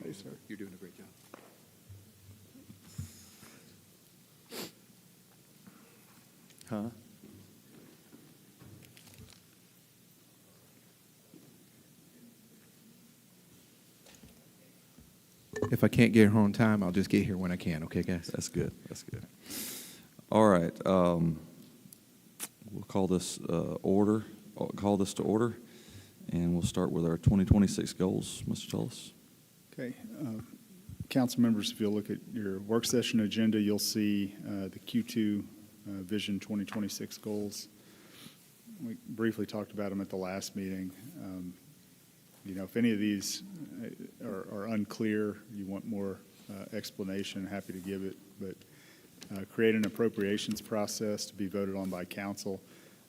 Hey, sir. You're doing a great job. Huh? If I can't get here on time, I'll just get here when I can, okay, guys? That's good. That's good. All right. We'll call this call this to order, and we'll start with our 2026 goals. Mr. Tullis. Okay. Council members, if you'll look at your work session agenda, you'll see the Q2 Vision 2026 goals. We briefly talked about them at the last meeting. If any of these are unclear, you want more explanation, happy to give it. But create an appropriations process to be voted on by council.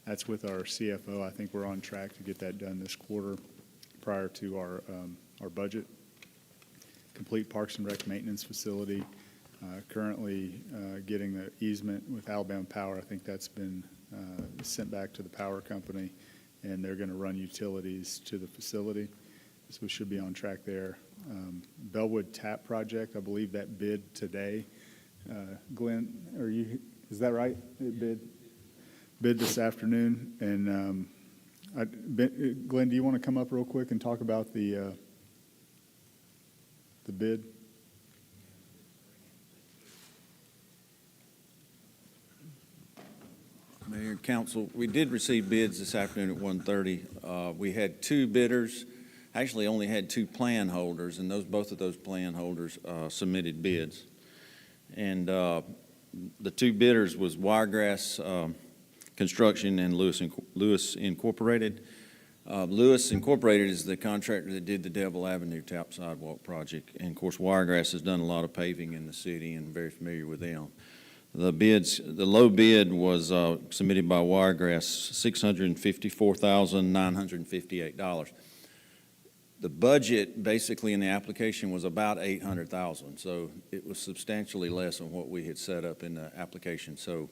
That's with our CFO. I think we're on track to get that done this quarter prior to our budget. Complete Parks and Rec maintenance facility. Currently getting the easement with Alabama Power. I think that's been sent back to the power company, and they're going to run utilities to the facility. So we should be on track there. Bellwood Tap Project, I believe that bid today. Glenn, is that right? It bid this afternoon. And Glenn, do you want to come up real quick and talk about the bid? Mayor and Council, we did receive bids this afternoon at 1:30. We had two bidders, actually only had two plan holders, and both of those plan holders submitted bids. And the two bidders was Wiregrass Construction and Lewis Incorporated. Lewis Incorporated is the contractor that did the Devil Avenue Tap Sidewalk project. And of course, Wiregrass has done a lot of paving in the city and very familiar with them. The low bid was submitted by Wiregrass, $654,958. The budget basically in the application was about $800,000, so it was substantially less than what we had set up in the application. So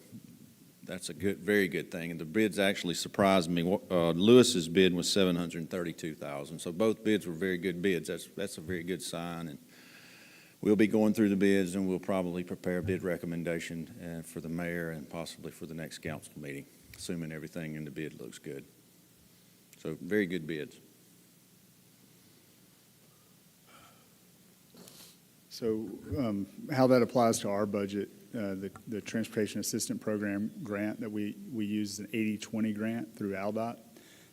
that's a very good thing. And the bids actually surprised me. Lewis's bid was $732,000, so both bids were very good bids. That's a very good sign. And we'll be going through the bids, and we'll probably prepare a bid recommendation for the mayor and possibly for the next council meeting, assuming everything in the bid looks good. So very good bids. So how that applies to our budget, the Transportation Assistant Program grant that we use is an 80-20 grant through ALDOT.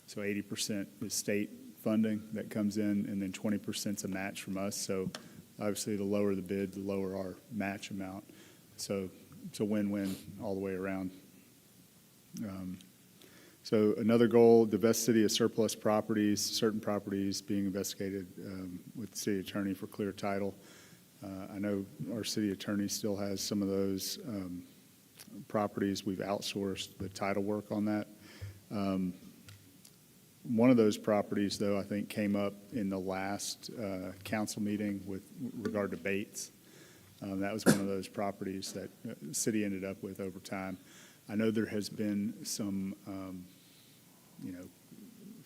So 80% is state funding that comes in, and then 20% is a match from us. So obviously, the lower the bid, the lower our match amount. So it's a win-win all the way around. So another goal, divest city of surplus properties, certain properties being investigated with the city attorney for clear title. I know our city attorney still has some of those properties. We've outsourced the title work on that. One of those properties, though, I think came up in the last council meeting with regard to Bates. That was one of those properties that the city ended up with over time. I know there has been some,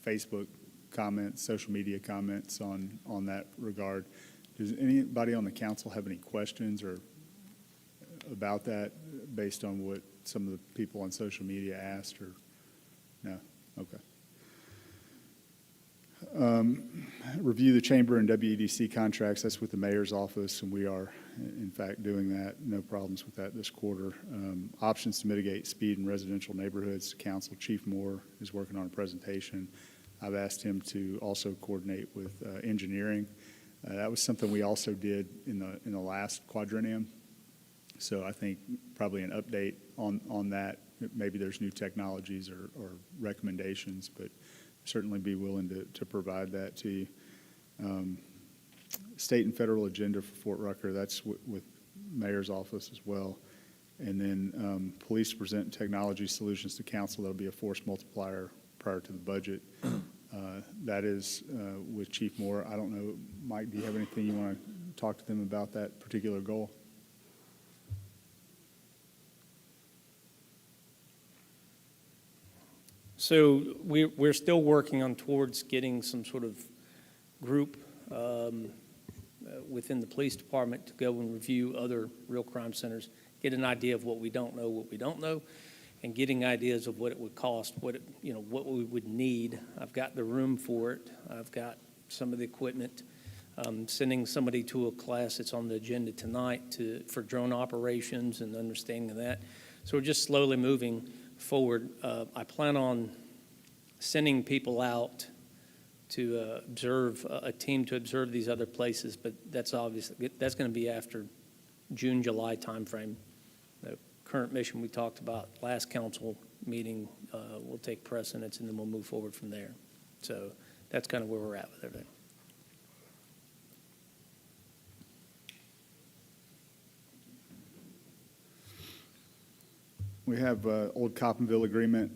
Facebook comments, social media comments on that regard. Does anybody on the council have any questions or about that based on what some of the people on social media asked, or no? Okay. Review the chamber and WEDC contracts. That's with the mayor's office, and we are, in fact, doing that. No problems with that this quarter. Options to mitigate speed in residential neighborhoods. Council Chief Moore is working on a presentation. I've asked him to also coordinate with engineering. That was something we also did in the last quadrennium. So I think probably an update on that. Maybe there's new technologies or recommendations, but certainly be willing to provide that to you. State and federal agenda for Fort Rucker, that's with mayor's office as well. And then police present technology solutions to council. That'll be a force multiplier prior to the budget. That is with Chief Moore. I don't know, Mike, do you have anything you want to talk to them about that particular goal? So we're still working on towards getting some sort of group within the police department to go and review other real crime centers, get an idea of what we don't know, and getting ideas of what it would cost, what we would need. I've got the room for it. I've got some of the equipment. Sending somebody to a class that's on the agenda tonight for drone operations and understanding of that. So we're just slowly moving forward. I plan on sending people out to observe, a team to observe these other places, but that's going to be after June, July timeframe. The current mission we talked about last council meeting will take precedence, and then we'll move forward from there. So that's kind of where we're at with everything. We have Old Coppinville agreement,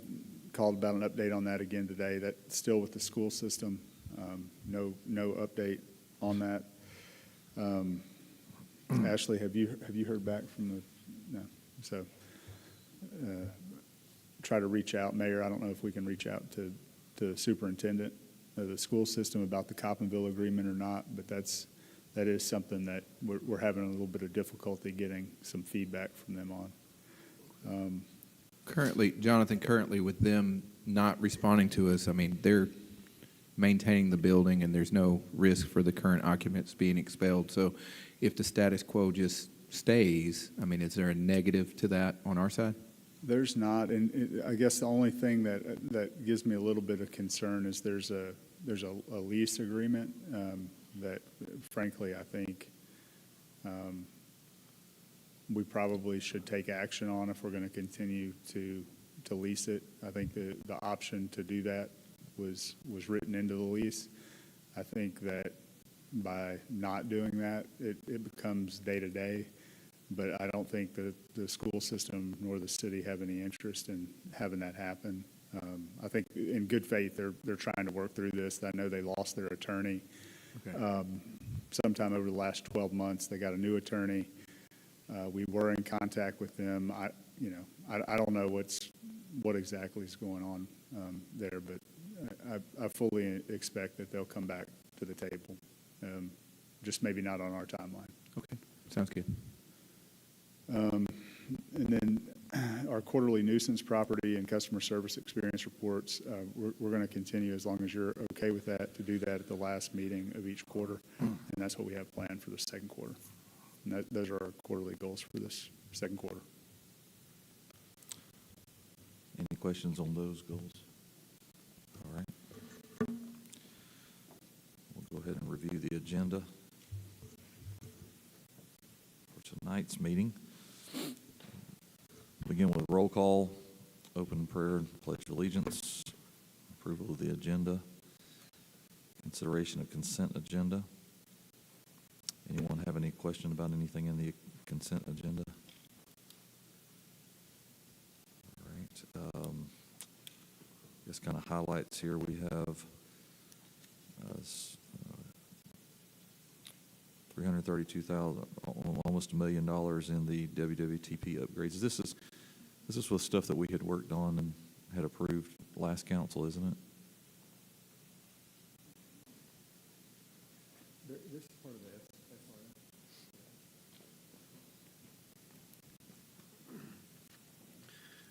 called about an update on that again today. That's still with the school system. No update on that. Ashley, have you heard back from the, no? So try to reach out, Mayor. I don't know if we can reach out to the superintendent of the school system about the Coppinville agreement or not, but that is something that we're having a little bit of difficulty getting some feedback from them on. Currently with them not responding to us, I mean, they're maintaining the building and there's no risk for the current occupants being expelled. So if the status quo just stays, I mean, is there a negative to that on our side? There's not, and I guess the only thing that gives me a little bit of concern is there's a lease agreement that frankly I think we probably should take action on if we're going to continue to lease it. I think the option to do that was written into the lease. I think that by not doing that, it becomes day-to-day, but I don't think that the school system nor the city have any interest in having that happen. I think in good faith, they're trying to work through this. I know they lost their attorney. Okay. Sometime over the last 12 months, they got a new attorney. We were in contact with them. I don't know what exactly is going on there, but I fully expect that they'll come back to the table, just maybe not on our timeline. Okay, sounds good. And then our quarterly nuisance property and customer service experience reports, we're going to continue as long as you're okay with that, to do that at the last meeting of each quarter, and that's what we have planned for the second quarter. And those are our quarterly goals for this second quarter. Any questions on those goals? All right. We'll go ahead and review the agenda for tonight's meeting. Begin with roll call, open prayer, pledge of allegiance, approval of the agenda, consideration of consent agenda. Anyone have any question about anything in the consent agenda? All right. Just kind of highlights here. We have $332,000, almost $1 million in the WWTP upgrades. This is with stuff that we had worked on and had approved last council, isn't it? This is part of the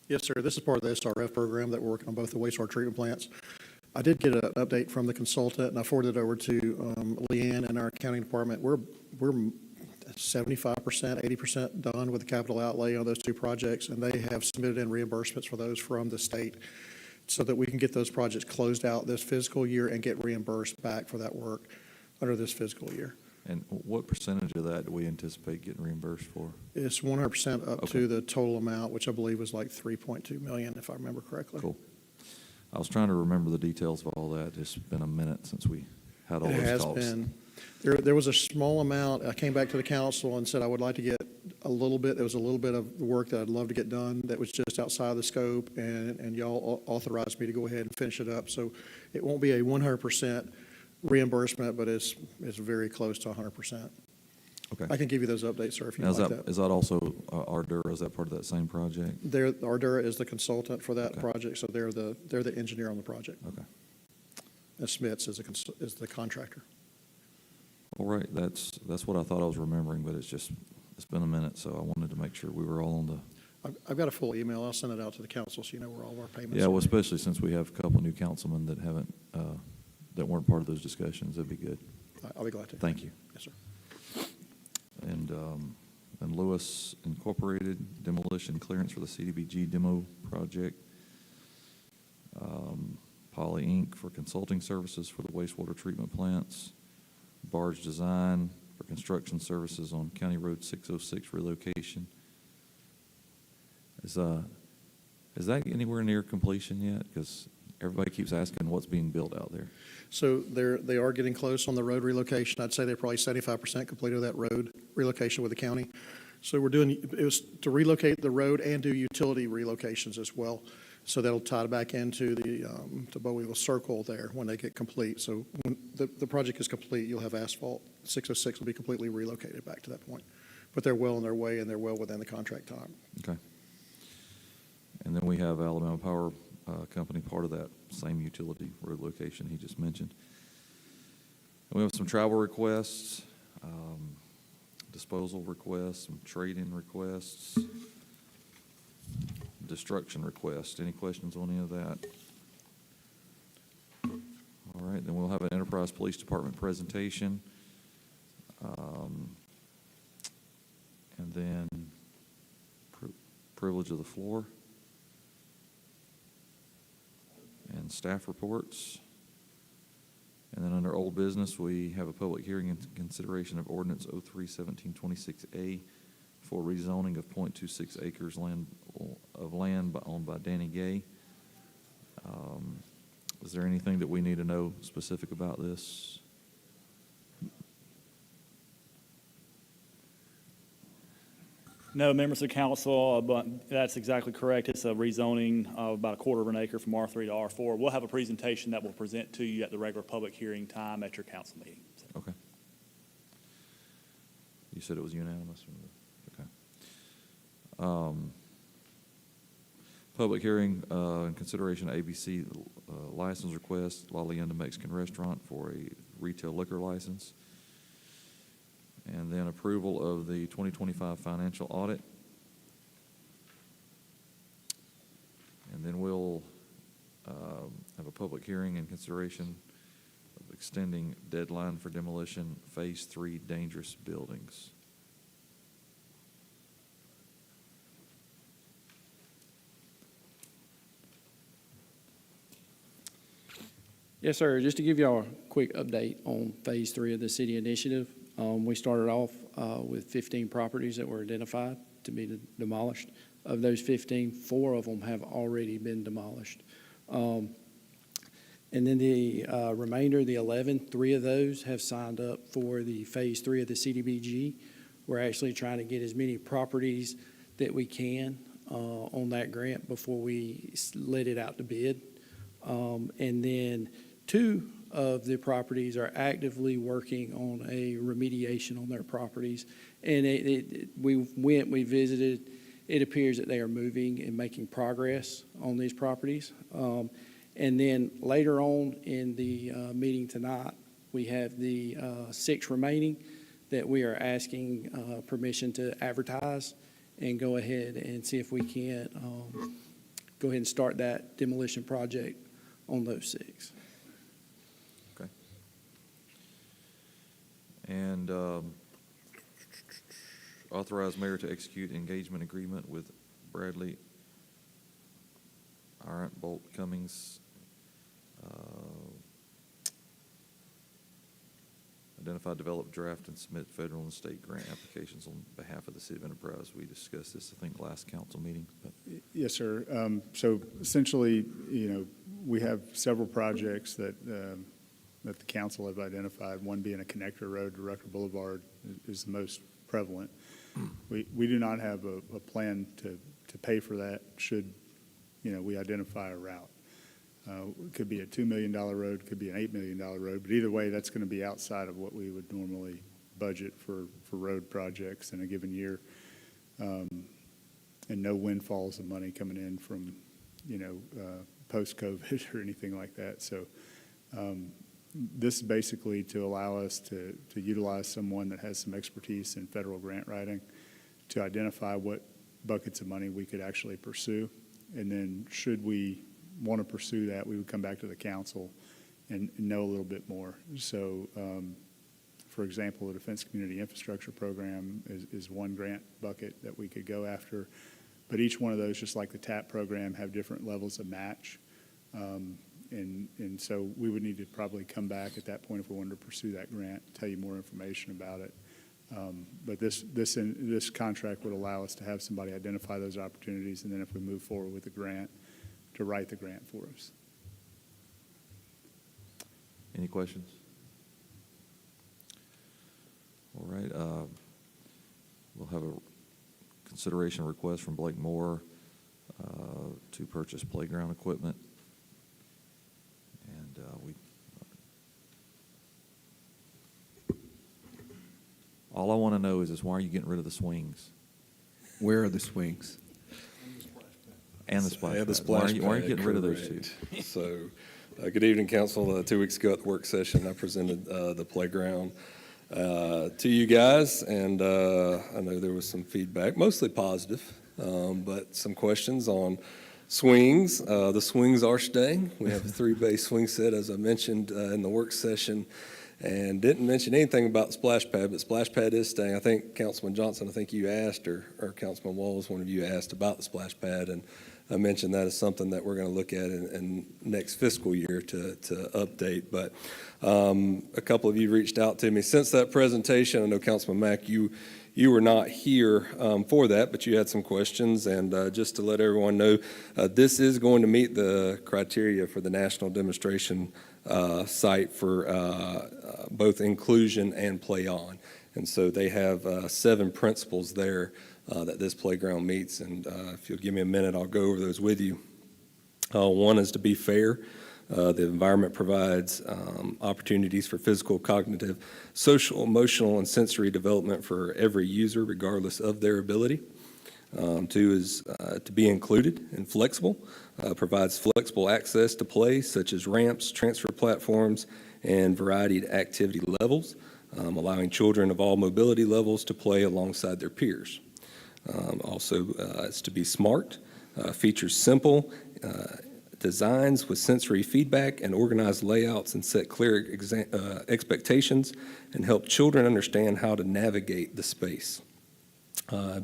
Yes, sir. This is part of the SRF program that we're working on both the wastewater treatment plants. I did get an update from the consultant, and I forwarded it over to Leanne and our accounting department. We're 75%, 80% done with the capital outlay on those two projects, and they have submitted in reimbursements for those from the state so that we can get those projects closed out this fiscal year and get reimbursed back for that work under this fiscal year. And what percentage of that do we anticipate getting reimbursed for? It's 100% up Okay. to the total amount, which I believe was like $3.2 million, if I remember correctly. Cool. I was trying to remember the details of all that. It's been a minute since we had all It those has talks. been. There was a small amount. I came back to the council and said I would like to get a little bit. There was a little bit of work that I'd love to get done that was just outside of the scope, and y'all authorized me to go ahead and finish it up. So it won't be a 100% reimbursement, but it's very close to 100%. Okay. I can give you those updates, sir, if you Now, like that. is that also Ardura? Is that part of that same project? Ardura is the consultant for that Okay. project, so they're the engineer on the project. Okay. And Smiths is the contractor. All right, that's what I thought I was remembering, but it's been a minute, so I wanted to make sure we were all on the, I've got a full email. I'll send it out to the council so you know where all of our payments yeah, are. well, especially since we have a couple of new councilmen that haven't, that weren't part of those discussions. That'd be good. I'll be glad to. Thank you. Yes, sir. And Lewis Incorporated demolition clearance for the CDBG demo project. Poly Inc. for consulting services for the wastewater treatment plants. Barge Design for construction services on County Road 606 relocation. Is that anywhere near completion yet? Because everybody keeps asking what's being built out there. So they are getting close on the road relocation. I'd say they're probably 75% completed with that road relocation with the county. So it was to relocate the road and do utility relocations as well. So that'll tie back into the, to Bowieville Circle there when they get complete. So when the project is complete, you'll have asphalt. 606 will be completely relocated back to that point. But they're well on their way and they're well within the contract time. Okay. And then we have Alabama Power Company, part of that same utility road location he just mentioned. And we have some travel requests, disposal requests, some trade-in requests, destruction requests. Any questions on any of that? All right, then we'll have an Enterprise Police Department presentation. And then privilege of the floor. And staff reports. And then under old business, we have a public hearing in consideration of ordinance 03-1726A for rezoning of .26 acres land owned by Danny Gay. Is there anything that we need to know specific about this? No, members of council, but that's exactly correct. It's a rezoning of about a quarter of an acre from R3 to R4. We'll have a presentation that we'll present to you at the regular public hearing time at your council meeting. Okay. You said it was unanimous? Okay. Public hearing in consideration of ABC license request, La Leyenda Mexican Restaurant for a retail liquor license. And then approval of the 2025 financial audit. And then we'll have a public hearing in consideration of extending deadline for demolition, Phase 3 dangerous buildings. Yes, sir. Just to give y'all a quick update on Phase 3 of the city initiative. We started off with 15 properties that were identified to be demolished. Of those 15, 4 of them have already been demolished. And then the remainder, the 11, 3 of those have signed up for the Phase 3 of the CDBG. We're actually trying to get as many properties that we can on that grant before we let it out to bid. And then 2 of the properties are actively working on a remediation on their properties. And we visited. It appears that they are moving and making progress on these properties. And then later on in the meeting tonight, we have the 6 remaining that we are asking permission to advertise and go ahead and see if we can go ahead and start that demolition project on those 6. Okay. And authorize mayor to execute engagement agreement with Bradley Arent Bolt Cummings. Identify, develop, draft, and submit federal and state grant applications on behalf of the city of Enterprise. We discussed this, I think, last council meeting. But Yes, sir. So essentially, we have several projects that the council have identified, one being a connector road to Rucker Boulevard is the most prevalent. We do not have a plan to pay for that should, we identify a route. It could be a $2 million road, could be an $8 million road, but either way, that's going to be outside of what we would normally budget for road projects in a given year. And no windfalls of money coming in from, post-COVID or anything like that. So This is basically to allow us to utilize someone that has some expertise in federal grant writing to identify what buckets of money we could actually pursue. And then should we want to pursue that, we would come back to the council and know a little bit more. So, for example, the Defense Community Infrastructure Program is one grant bucket that we could go after. But each one of those, just like the TAP program, have different levels of match. And so we would need to probably come back at that point if we wanted to pursue that grant, tell you more information about it. But this contract would allow us to have somebody identify those opportunities, and then if we move forward with the grant, to write the grant for us. Any questions? All right, we'll have a consideration request from Blake Moore to purchase playground equipment. And all I want to know is why are you getting rid of the swings Where are the swings? and the splash Yeah, the pad? Why are splash you pad, getting rid of those two? correct. So, good evening, council. 2 weeks ago at the work session, I presented the playground to you guys, and I know there was some feedback, mostly positive, but some questions on swings. The swings are staying. We have a 3-base swing set, as I mentioned in the work session, and didn't mention anything about the splash pad, but splash pad is staying. I think Councilman Johnson, I think you asked, or Councilman Walls, one of you asked about the splash pad, and I mentioned that as something that we're going to look at in next fiscal year to update. But a couple of you reached out to me since that presentation. I know Councilman Mack, you were not here for that, but you had some questions. And just to let everyone know, this is going to meet the criteria for the national demonstration site for both inclusion and play on. And so they have 7 principles there that this playground meets, and if you'll give me a minute, I'll go over those with you. One is to be fair. The environment provides opportunities for physical, cognitive, social, emotional, and sensory development for every user, regardless of their ability. 2 is to be included and flexible. Provides flexible access to play, such as ramps, transfer platforms, and varied activity levels, allowing children of all mobility levels to play alongside their peers. Also, it's to be smart, features simple designs with sensory feedback and organized layouts, and set clear expectations and help children understand how to navigate the space.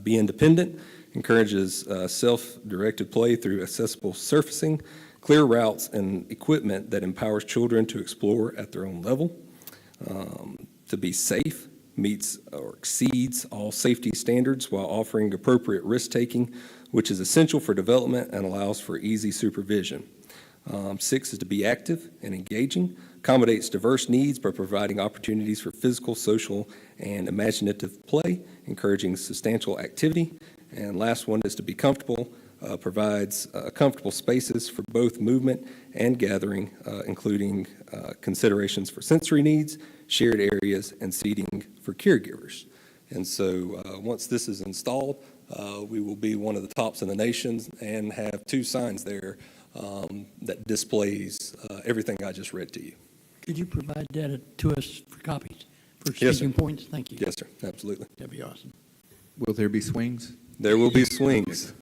Be independent, encourages self-directed play through accessible surfacing, clear routes, and equipment that empowers children to explore at their own level. To be safe, meets or exceeds all safety standards while offering appropriate risk-taking, which is essential for development and allows for easy supervision. 6 is to be active and engaging, accommodates diverse needs by providing opportunities for physical, social, and imaginative play, encouraging substantial activity. And last one is to be comfortable, provides comfortable spaces for both movement and gathering, including considerations for sensory needs, shared areas, and seating for caregivers. And so once this is installed, we will be one of the tops in the nation and have 2 signs there that displays everything I just read to you. Could you provide that to us for copies, for Yes, sir. speaking points? Thank you. Yes, sir, absolutely. That'd be awesome. Will there be swings? There will be swings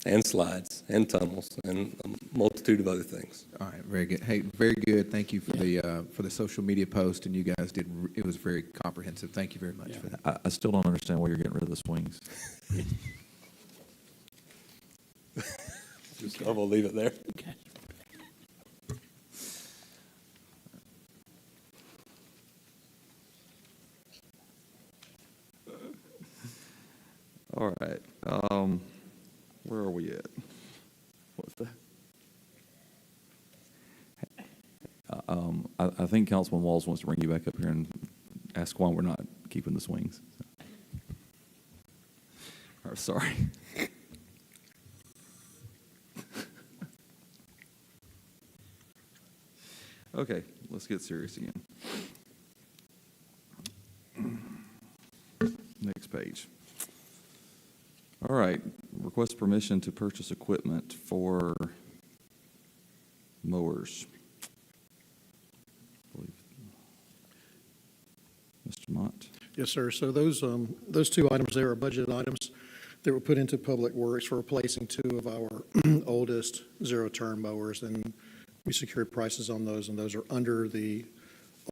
and slides and tunnels and a multitude of other things. All right, very good. Hey, very good. Thank you for the social media post, and you guys did. It was very comprehensive. Thank you very much for that. I still don't understand why you're getting rid of the swings. I will leave it there. Okay. All right. Where are we at? What's that? I think Councilman Walls wants to bring you back up here and ask why we're not keeping the swings. Or, sorry. Okay, let's get serious again. Next page. All right, request permission to purchase equipment for mowers. Mr. Mott? Yes, sir. So those two items there are budgeted items that were put into Public Works for replacing two of our oldest zero-turn mowers, and we secured prices on those, and those are under the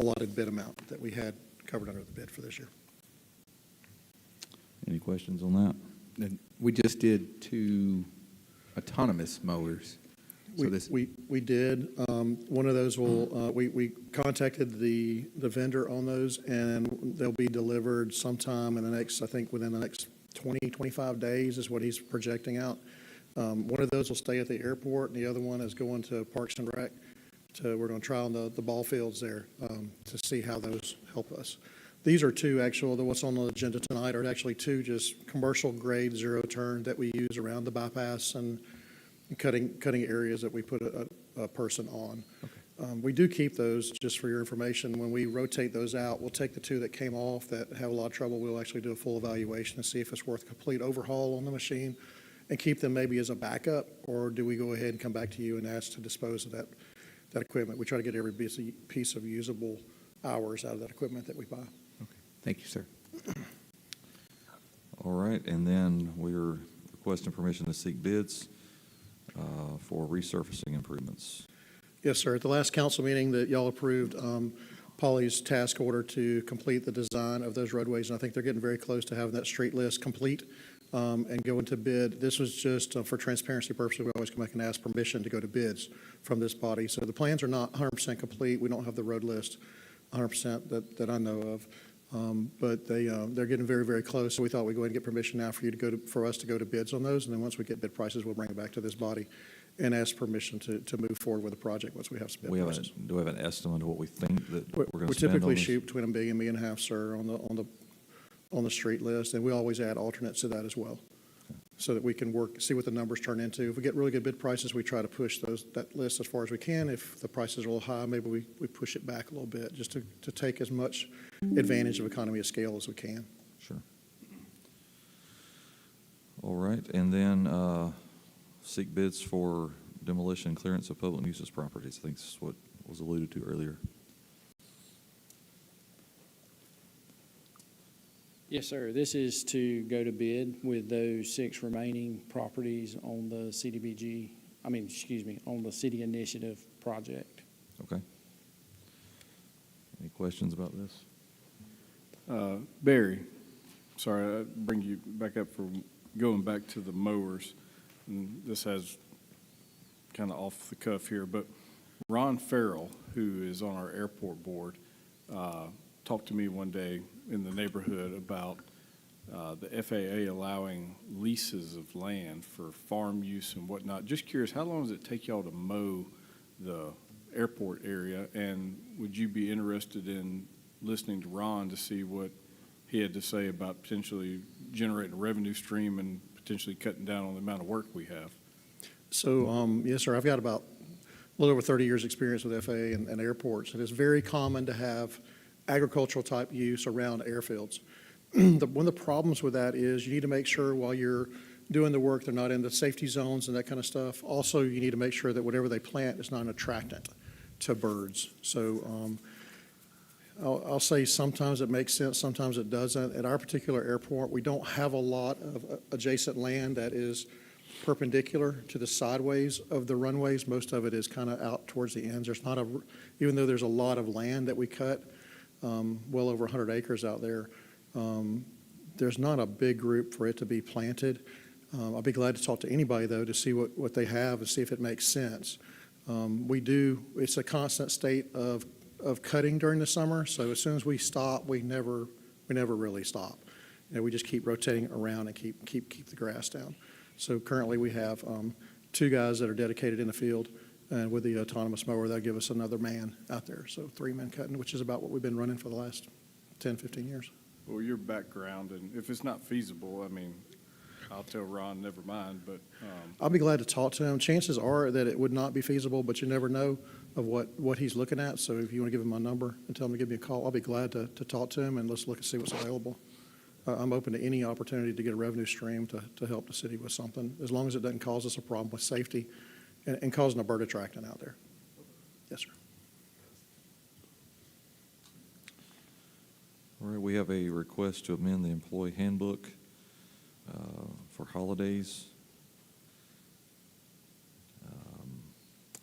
allotted bid amount that we had covered under the bid for this year. Any questions on that? And we just did 2 autonomous mowers. So this, We did. One of those will, we contacted the vendor on those, and they'll be delivered sometime in the next, I think, within the next 20, 25 days is what he's projecting out. One of those will stay at the airport, and the other one is going to Parks and Rec. We're going to try on the ball fields there to see how those help us. These are two what's on the agenda tonight are actually two just commercial grade zero turn that we use around the bypass and cutting areas that we put a person on. We do keep those, just for your information. When we rotate those out, we'll take the two that came off that have a lot of trouble. We'll actually do a full evaluation and see if it's worth a complete overhaul on the machine and keep them maybe as a backup, or do we go ahead and come back to you and ask to dispose of that equipment? We try to get every piece of usable hours out of that equipment that we buy. thank you, sir. All right, and then we're requesting permission to seek bids for resurfacing improvements. Yes, sir. At the last council meeting that y'all approved, Polly's task order to complete the design of those roadways, and I think they're getting very close to having that street list complete and go into bid. This was just for transparency purposes. We always come back and ask permission to go to bids from this body. So the plans are not 100% complete. We don't have the road list 100% that I know of. But they're getting very, very close. So we thought we'd go ahead and get permission now for you to for us to go to bids on those. And then once we get bid prices, we'll bring it back to this body and ask permission to move forward with the project once we have some bid prices. Do we have an estimate of what we think that we're going We to spend on typically this? shoot between $1 million and $1.5 million, sir, on the street list. And we always add alternates to that as well, so that we can see what the numbers turn into. If we get really good bid prices, we try to push that list as far as we can. If the prices are a little high, maybe we push it back a little bit just to take as much advantage of economy of scale as we can. Sure. All right, and then seek bids for demolition and clearance of public nuisance properties. I think this is what was alluded to earlier. Yes, sir. This is to go to bid with those 6 remaining properties on the on the city initiative project. Okay. Any questions about this? Barry, sorry, I bring you back up for going back to the mowers. And this has kind of off the cuff here, but Ron Farrell, who is on our airport board, talked to me one day in the neighborhood about the FAA allowing leases of land for farm use and whatnot. Just curious, how long does it take y'all to mow the airport area? And would you be interested in listening to Ron to see what he had to say about potentially generating a revenue stream and potentially cutting down on the amount of work we have? So, yes, sir, I've got about a little over 30 years' experience with FAA and airports, and it's very common to have agricultural type use around airfields. One of the problems with that is you need to make sure while you're doing the work, they're not in the safety zones and that kind of stuff. Also, you need to make sure that whatever they plant is not an attractant to birds. So I'll say sometimes it makes sense, sometimes it doesn't. At our particular airport, we don't have a lot of adjacent land that is perpendicular to the sideways of the runways. Most of it is kind of out towards the ends. There's not even though there's a lot of land that we cut, well over 100 acres out there, there's not a big group for it to be planted. I'll be glad to talk to anybody, though, to see what they have and see if it makes sense. It's a constant state of cutting during the summer, so as soon as we stop, we never really stop. We just keep rotating around and keep the grass down. So currently, we have 2 guys that are dedicated in the field, and with the autonomous mower, that'll give us another man out there. So 3 men cutting, which is about what we've been running for the last 10, 15 years. Well, your background, and if it's not feasible, I mean, I'll tell Ron, never mind, but I'll be glad to talk to him. Chances are that it would not be feasible, but you never know of what he's looking at. So if you want to give him my number and tell him to give me a call, I'll be glad to talk to him, and let's look and see what's available. I'm open to any opportunity to get a revenue stream to help the city with something, as long as it doesn't cause us a problem with safety and causing a bird attractant out there. Yes, sir. All right, we have a request to amend the employee handbook for holidays.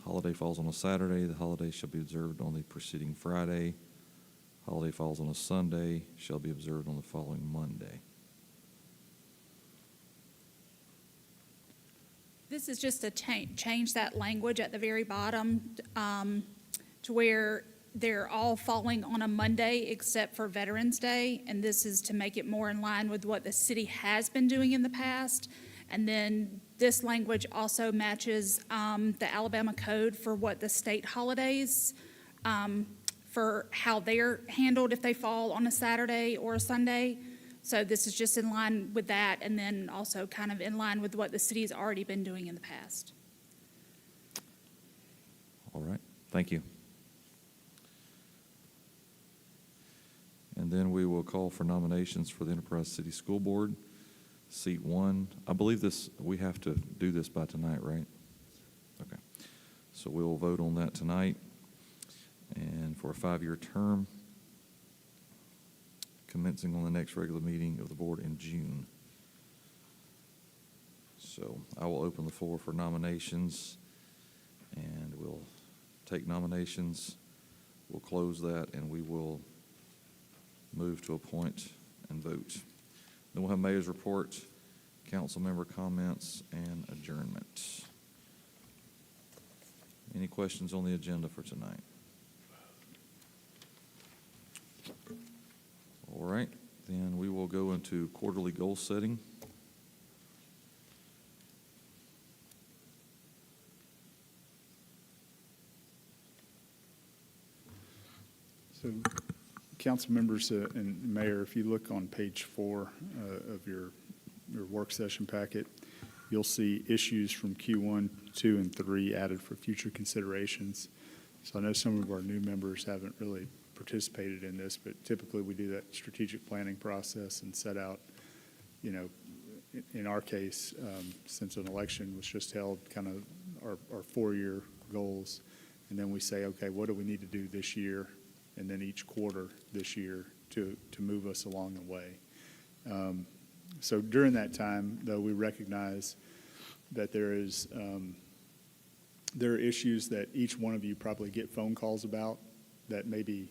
Holiday falls on a Saturday, the holiday shall be observed on the preceding Friday. Holiday falls on a Sunday, shall be observed on the following Monday. This is just to change that language at the very bottom to where they're all falling on a Monday except for Veterans Day. And this is to make it more in line with what the city has been doing in the past. And then this language also matches the Alabama code for what the state holidays, for how they're handled if they fall on a Saturday or a Sunday. So this is just in line with that, and then also kind of in line with what the city's already been doing in the past. All right, thank you. And then we will call for nominations for the Enterprise City School Board. Seat 1, I believe this, we have to do this by tonight, right? Okay. So we will vote on that tonight. And for a 5-year term, commencing on the next regular meeting of the board in June. So I will open the floor for nominations, and we'll take nominations. We'll close that, and we will move to appoint and vote. Then we'll have mayor's report, council member comments, and adjournment. Any questions on the agenda for tonight? All right, then we will go into quarterly goal setting. So, council members and mayor, if you look on page 4 of your work session packet, you'll see issues from Q1, 2, and 3 added for future considerations. So I know some of our new members haven't really participated in this, but typically we do that strategic planning process and set out, you know, in our case, since an election was just held, kind of our 4-year goals. And then we say, okay, what do we need to do this year? And then each quarter this year to move us along the way. So during that time, though, we recognize that there are issues that each one of you probably get phone calls about that maybe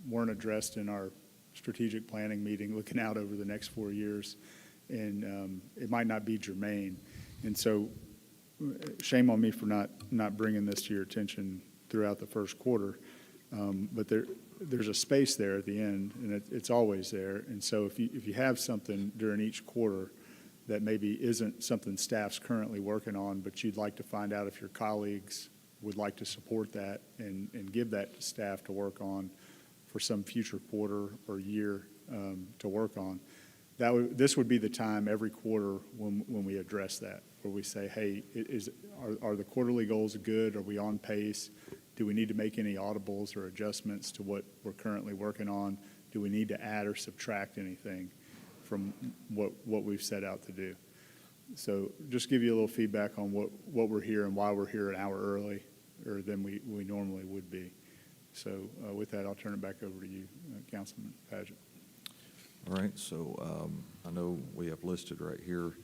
weren't addressed in our strategic planning meeting looking out over the next 4 years, and it might not be germane. And so shame on me for not bringing this to your attention throughout the first quarter, but there's a space there at the end, and it's always there. And so if you have something during each quarter that maybe isn't something staff's currently working on, but you'd like to find out if your colleagues would like to support that and give that to staff to work on for some future quarter or year to work on, this would be the time every quarter when we address that, where we say, hey, are the quarterly goals good? Are we on pace? Do we need to make any audibles or adjustments to what we're currently working on? Do we need to add or subtract anything from what we've set out to do? So just give you a little feedback on what we're here and why we're here an hour early or than we normally would be. So with that, I'll turn it back over to you, Councilman Paget. All right, so I know we have listed right here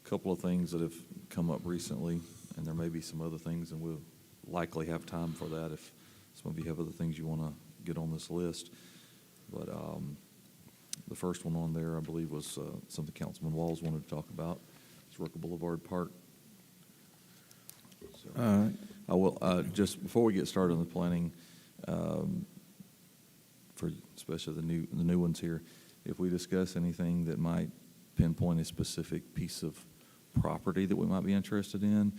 a couple of things that have come up recently, and there may be some other things, and we'll likely have time for that if some of you have other things you want to get on this list. But the first one on there, I believe, was something Councilman Walls wanted to talk about. It's Rooker Boulevard Park. So, I will, just before we get started on the planning, for especially the new ones here, if we discuss anything that might pinpoint a specific piece of property that we might be interested in,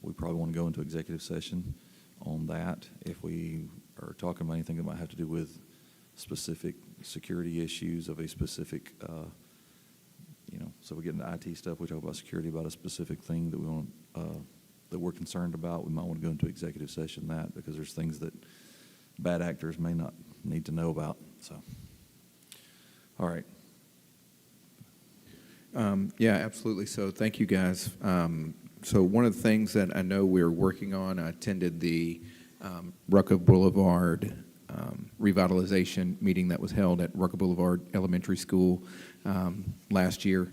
we probably want to go into executive session on that. If we are talking about anything that might have to do with specific security issues of a specific, so we get into IT stuff, we talk about security about a specific thing that we want, that we're concerned about, we might want to go into executive session because there's things that bad actors may not need to know about. So, all right. Yeah, absolutely. So thank you, guys. So one of the things that I know we're working on, I attended the Rucker Boulevard revitalization meeting that was held at Rucker Boulevard Elementary School last year.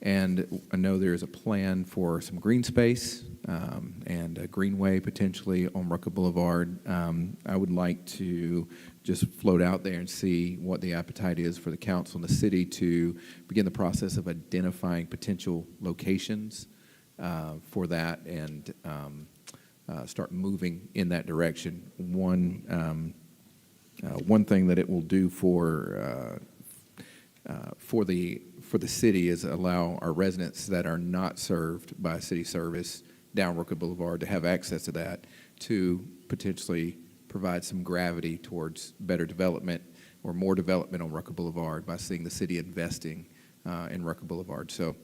And I know there's a plan for some green space and a greenway potentially on Rucker Boulevard. I would like to just float out there and see what the appetite is for the council and the city to begin the process of identifying potential locations for that and start moving in that direction. One thing that it will do for the city is allow our residents that are not served by city service down Rucker Boulevard to have access to that, to potentially provide some gravity towards better development or more development on Rucker Boulevard by seeing the city investing in Rucker Boulevard. So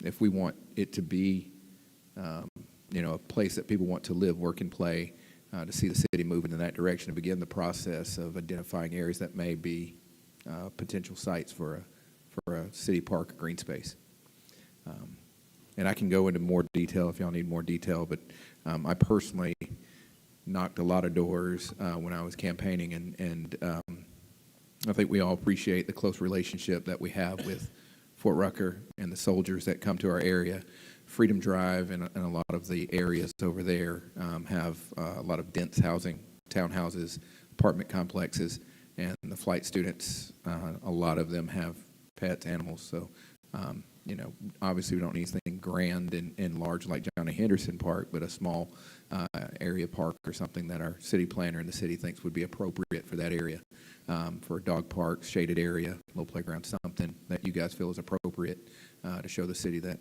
if we want it to be a place that people want to live, work, and play, to see the city moving in that direction and begin the process of identifying areas that may be potential sites for a city park or green space. And I can go into more detail if y'all need more detail, but I personally knocked a lot of doors when I was campaigning, and I think we all appreciate the close relationship that we have with Fort Rucker and the soldiers that come to our area. Freedom Drive and a lot of the areas over there have a lot of dense housing, townhouses, apartment complexes, and the flight students, a lot of them have pets, animals. So, obviously we don't need anything grand and large like Johnny Henderson Park, but a small area park or something that our city planner and the city thinks would be appropriate for that area, for a dog park, shaded area, little playground, something that you guys feel is appropriate to show the city that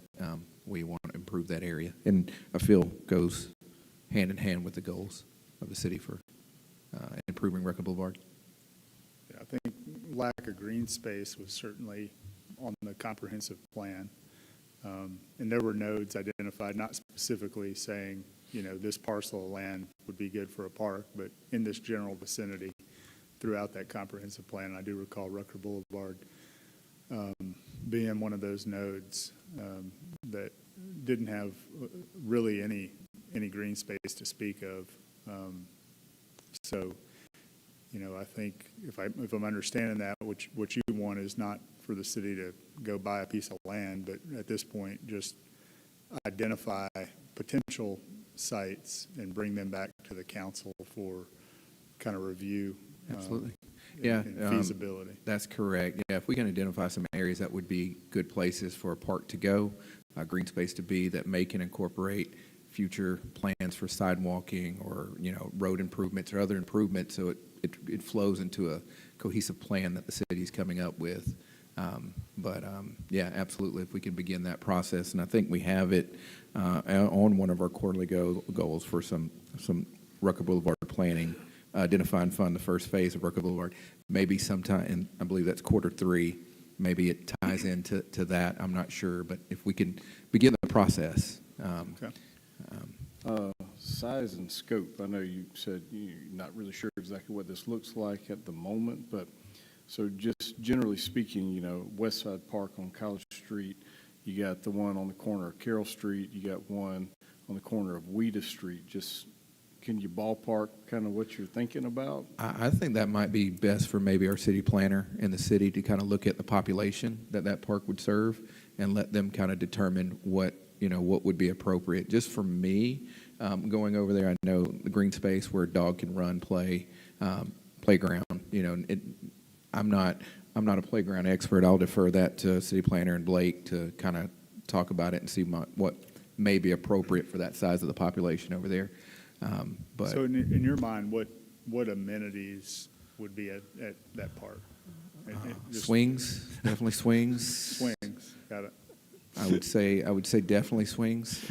we want to improve that area. And I feel goes hand in hand with the goals of the city for improving Rucker Boulevard. Yeah, I think lack of green space was certainly on the comprehensive plan. And there were nodes identified, not specifically saying, this parcel of land would be good for a park, but in this general vicinity throughout that comprehensive plan. I do recall Rucker Boulevard being one of those nodes that didn't have really any green space to speak of. So, I think if I'm understanding that, what you want is not for the city to go buy a piece of land, but at this point, just identify potential sites and bring them back to the council for kind of review. Absolutely. And feasibility. That's correct. Yeah, if we can identify some areas that would be good places for a park to go, green space to be, that may can incorporate future plans for sidewalking or, road improvements or other improvements, so it flows into a cohesive plan that the city's coming up with. Yeah, absolutely, if we can begin that process, and I think we have it on one of our quarterly goals for some Rucker Boulevard planning, identify and fund the first phase of Rucker Boulevard. Maybe sometime, and I believe that's Q3, maybe it ties into that, I'm not sure, but if we can begin the process. Okay. Size and scope, I know you said you're not really sure exactly what this looks like at the moment, but so just generally speaking, West Side Park on College Street, you got the one on the corner of Carroll Street, you got one on the corner of Ouida Street. Just can you ballpark kind of what you're thinking about? I think that might be best for maybe our city planner and the city to kind of look at the population that park would serve and let them kind of determine what would be appropriate. Just for me, going over there, I know the green space where a dog can run, play, playground. I'm not a playground expert. I'll defer that to city planner and Blake to kind of talk about it and see what may be appropriate for that size of the population over there. But So in your mind, what amenities would be at that park? Just swings, definitely swings. Swings, got it. I would say definitely swings.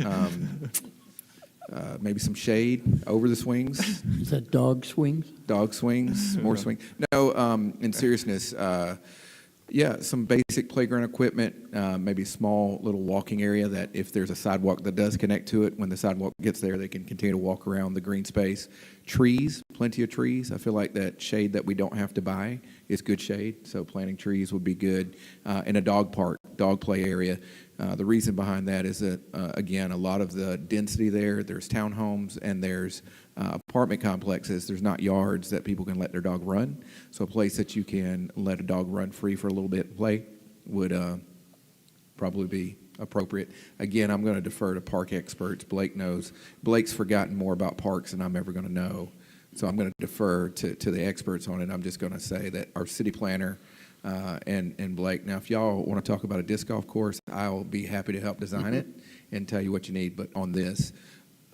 Maybe some shade over the swings. Is that dog swings? Dog swings, more swing. No, in seriousness, some basic playground equipment, maybe a small little walking area that if there's a sidewalk that does connect to it, when the sidewalk gets there, they can continue to walk around the green space. Trees, plenty of trees. I feel like that shade that we don't have to buy is good shade, so planting trees would be good. And a dog park, dog play area. The reason behind that is that, again, a lot of the density there's townhomes and there's apartment complexes, there's not yards that people can let their dog run. So a place that you can let a dog run free for a little bit and play would probably be appropriate. Again, I'm going to defer to park experts. Blake knows. Blake's forgotten more about parks than I'm ever going to know. So I'm going to defer to the experts on it. I'm just going to say that our city planner and Blake, now if y'all want to talk about a disc golf course, I'll be happy to help design it and tell you what you need. But on this,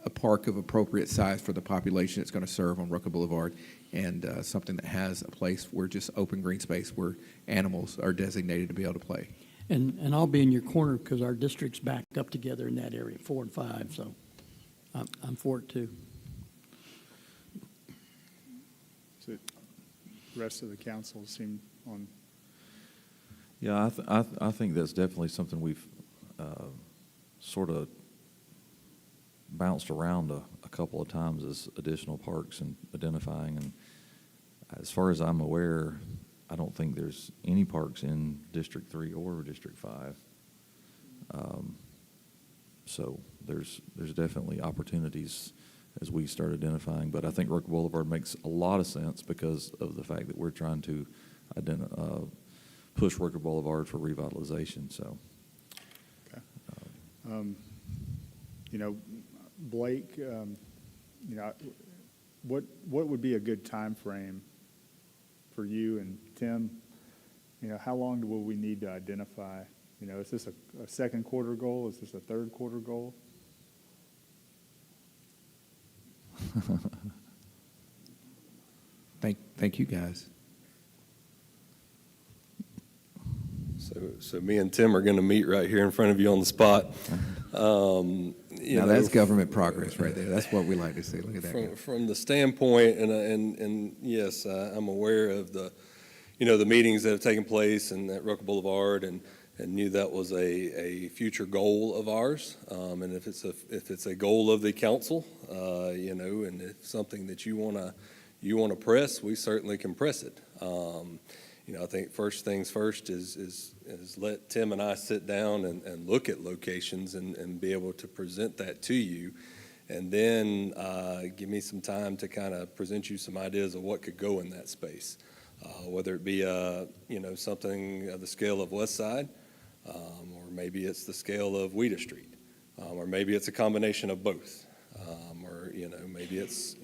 a park of appropriate size for the population it's going to serve on Rucker Boulevard, and something that has a place where just open green space where animals are designated to be able to play. And I'll be in your corner because our district's backed up together in that area, 4 and 5, so I'm for it too. So the rest of the council seem on. Yeah, I think that's definitely something we've sort of bounced around a couple of times as additional parks and identifying. And as far as I'm aware, I don't think there's any parks in District 3 or District 5. So there's definitely opportunities as we start identifying. But I think Rucker Boulevard makes a lot of sense because of the fact that we're trying to push Rucker Boulevard for revitalization. So, Okay. You know, Blake, you know, what would be a good time frame for you and Tim? You know, how long will we need to identify? You know, is this a second quarter goal? Is this a third quarter goal? Thank you, guys. So me and Tim are going to meet right here in front of you on the spot. Now that's government progress right there. That's what we like to see. Look at that. guy. From the standpoint, and yes, I'm aware of the meetings that have taken place and at Rucker Boulevard, and knew that was a future goal of ours. And if it's a goal of the council, and if something that you want to press, we certainly can press it. I think first things first is let Tim and I sit down and look at locations and be able to present that to you. And then give me some time to kind of present you some ideas of what could go in that space. Whether it be, something of the scale of West Side, or maybe it's the scale of Ouida Street, or maybe it's a combination of both, or, maybe it's,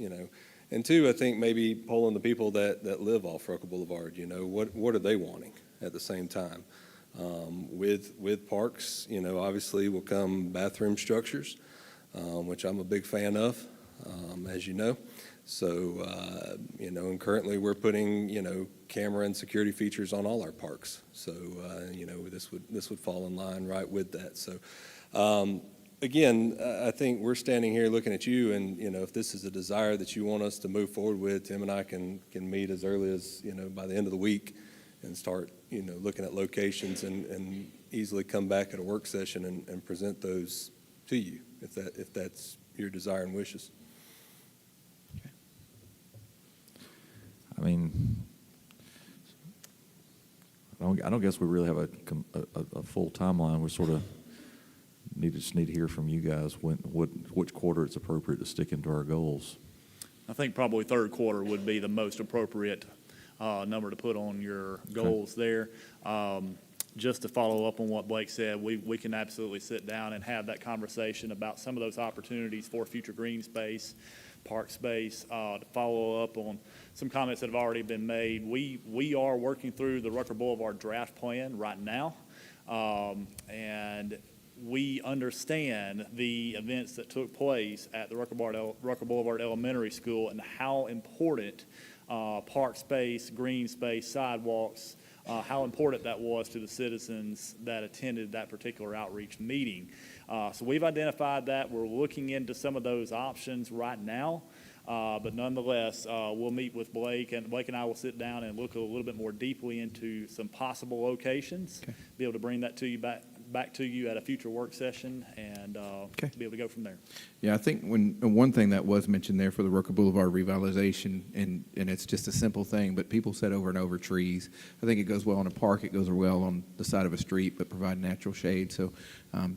and two, I think maybe polling the people that live off Rucker Boulevard, what are they wanting at the same time? With parks, obviously will come bathroom structures, which I'm a big fan of, as you know. So, and currently we're putting, camera and security features on all our parks. So, this would fall in line right with that. So, again, I think we're standing here looking at you, and, if this is a desire that you want us to move forward with, Tim and I can meet as early as, by the end of the week and start, looking at locations and easily come back at a work session and present those to you, if that's your desire and wishes. I mean, I don't guess we really have a full timeline. We sort of just need to hear from you guys which quarter it's appropriate to stick into our goals. I think probably third quarter would be the most appropriate number to put on your goals there. Just to follow up on what Blake said, we can absolutely sit down and have that conversation about some of those opportunities for future green space, park space, to follow up on some comments that have already been made. We are working through the Rucker Boulevard draft plan right now, and we understand the events that took place at the Rucker Boulevard Elementary School and how important park space, green space, sidewalks, how important that was to the citizens that attended that particular outreach meeting. So we've identified that. We're looking into some of those options right now. But nonetheless, we'll meet with Blake, and Blake and I will sit down and look a little bit more deeply into some possible locations, be able to bring that to you back to you at a future work session, and be able to go from there. Yeah, I think one thing that was mentioned there for the Rucker Boulevard revitalization, and it's just a simple thing, but people said over and over trees. I think it goes well in a park, it goes well on the side of a street, but provide natural shade. So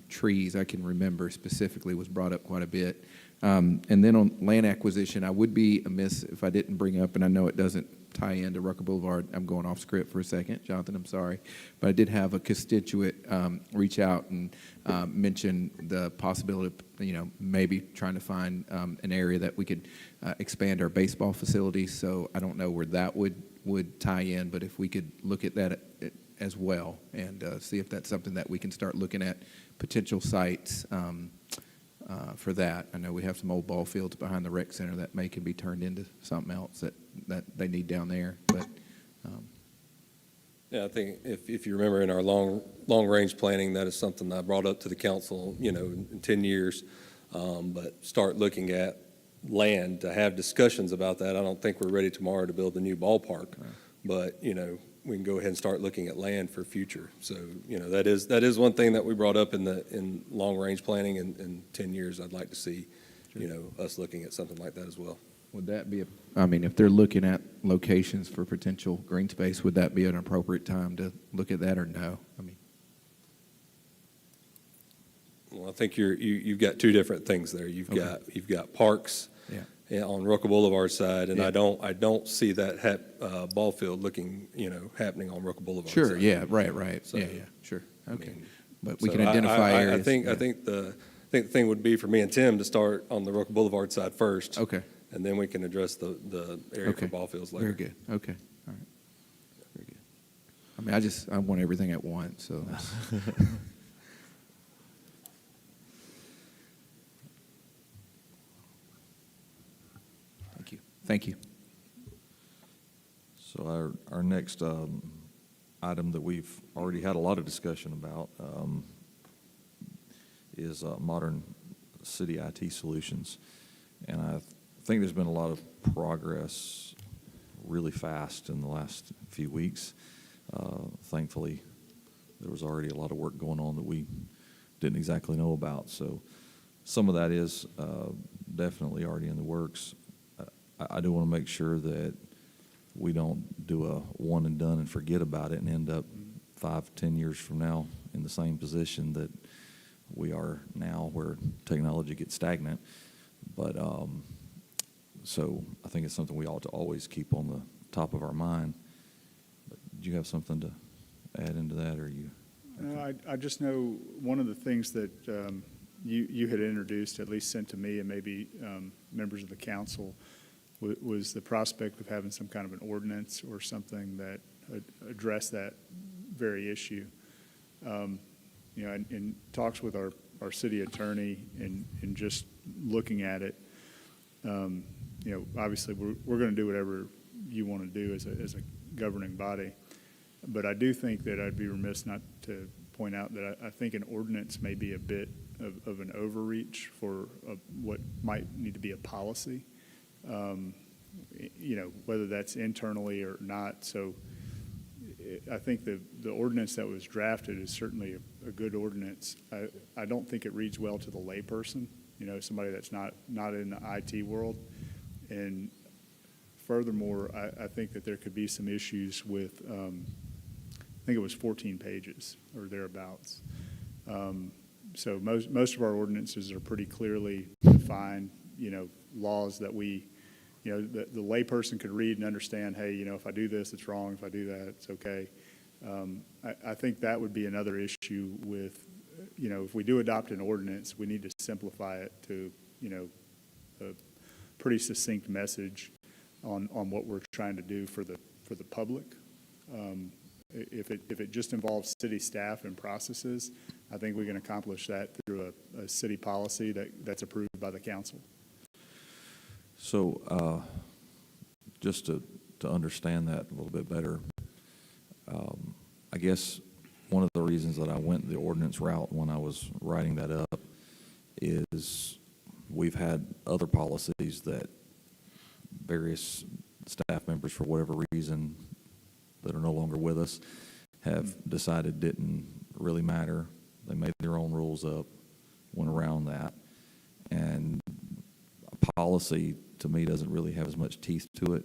trees, I can remember specifically, was brought up quite a bit. And then on land acquisition, I would be amiss if I didn't bring up, and I know it doesn't tie into Rucker Boulevard. I'm going off script for a second, Jonathan, I'm sorry. But I did have a constituent reach out and mention the possibility of, maybe trying to find an area that we could expand our baseball facilities. So I don't know where that would tie in, but if we could look at that as well and see if that's something that we can start looking at potential sites for that. I know we have some old ball fields behind the rec center that can be turned into something else that they need down there, but Yeah, I think if you remember in our long-range planning, that is something I brought up to the council, in 10 years. But start looking at land to have discussions about that. I don't think we're ready tomorrow to build a new ballpark, but, we can go ahead and start looking at land for future. So, that is one thing that we brought up in long-range planning. In 10 years, I'd like to see, us looking at something like that as well. would that be, if they're looking at locations for potential green space, would that be an appropriate time to look at that or no? Well, I think you've got two different things there. You've got parks on Rucker Boulevard side, and I don't see that ball field looking, happening on Rucker Boulevard Sure, side. yeah, right. So, Sure, okay. mean, But we So can identify areas. I think the thing would be for me and Tim to start on the Rucker Boulevard side first. Okay. And then we can address the area for Okay. ball fields later. Very good, okay, all right. Very good. I want everything at once, so. that's- Thank you. So our next item that we've already had a lot of discussion about is modern city IT solutions. And I think there's been a lot of progress really fast in the last few weeks. Thankfully, there was already a lot of work going on that we didn't exactly know about. So some of that is definitely already in the works. I do want to make sure that we don't do a one and done and forget about it and end up 5-10 years from now in the same position that we are now, where technology gets stagnant. But so I think it's something we ought to always keep on the top of our mind. But do you have something to add into that, or you? No, I just know one of the things that you had introduced, at least sent to me and maybe members of the council, was the prospect of having some kind of an ordinance or something that addressed that very issue. In talks with our city attorney and just looking at it, obviously we're going to do whatever you want to do as a governing body. But I do think that I'd be remiss not to point out that I think an ordinance may be a bit of an overreach for what might need to be a policy. Whether that's internally or not. So I think the ordinance that was drafted is certainly a good ordinance. I don't think it reads well to the layperson, somebody that's not in the IT world. And furthermore, I think that there could be some issues with, I think it was 14 pages or thereabouts. So most of our ordinances are pretty clearly defined, laws that the layperson could read and understand, hey, if I do this, it's wrong. If I do that, it's okay. I think that would be another issue with, if we do adopt an ordinance, we need to simplify it to, a pretty succinct message on what we're trying to do for the public. If it just involves city staff and processes, I think we can accomplish that through a city policy that's approved by the council. So just to understand that a little bit better, I guess one of the reasons that I went the ordinance route when I was writing that up is we've had other policies that various staff members, for whatever reason, that are no longer with us, have decided didn't really matter. They made their own rules up, went around that. And a policy, to me, doesn't really have as much teeth to it.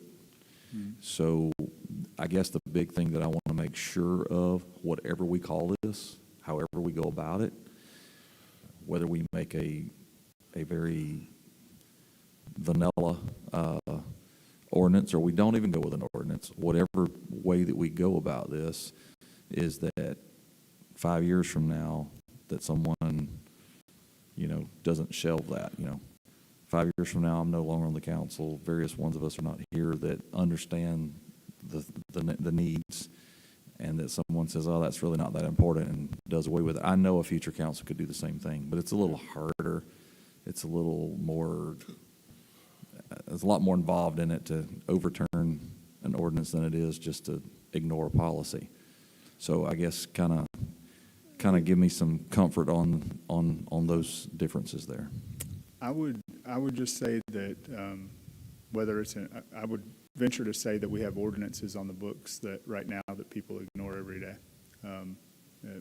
So I guess the big thing that I want to make sure of, whatever we call this, however we go about it, whether we make a very vanilla ordinance, or we don't even go with an ordinance. Whatever way that we go about this is that 5 years from now, that someone, doesn't shelve that, 5 years from now, I'm no longer on the council, various ones of us are not here that understand the needs, and that someone says, oh, that's really not that important, and does away with it. I know a future council could do the same thing, but it's a little harder. It's a little more, there's a lot more involved in it to overturn an ordinance than it is just to ignore a policy. So I guess kind of give me some comfort on those differences there. I would just say that I would venture to say that we have ordinances on the books that right now that people ignore every day.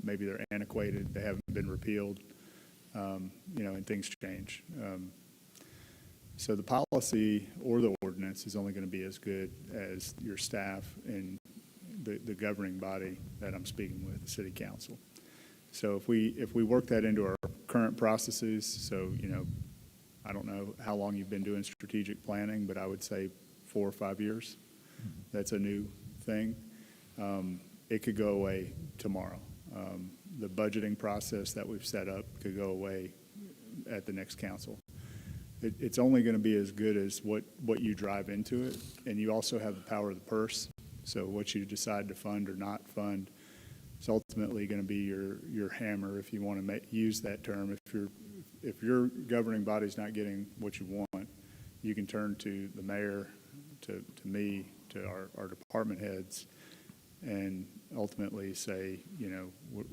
Maybe they're antiquated, they haven't been repealed, and things change. So the policy or the ordinance is only going to be as good as your staff and the governing body that I'm speaking with, the city council. So if we work that into our current processes, so, I don't know how long you've been doing strategic planning, but I would say 4 or 5 years. That's a new thing. It could go away tomorrow. The budgeting process that we've set up could go away at the next council. It's only going to be as good as what you drive into it, and you also have the power of the purse. So what you decide to fund or not fund is ultimately going to be your hammer, if you want to use that term. If your governing body's not getting what you want, you can turn to the mayor, to me, to our department heads, and ultimately say,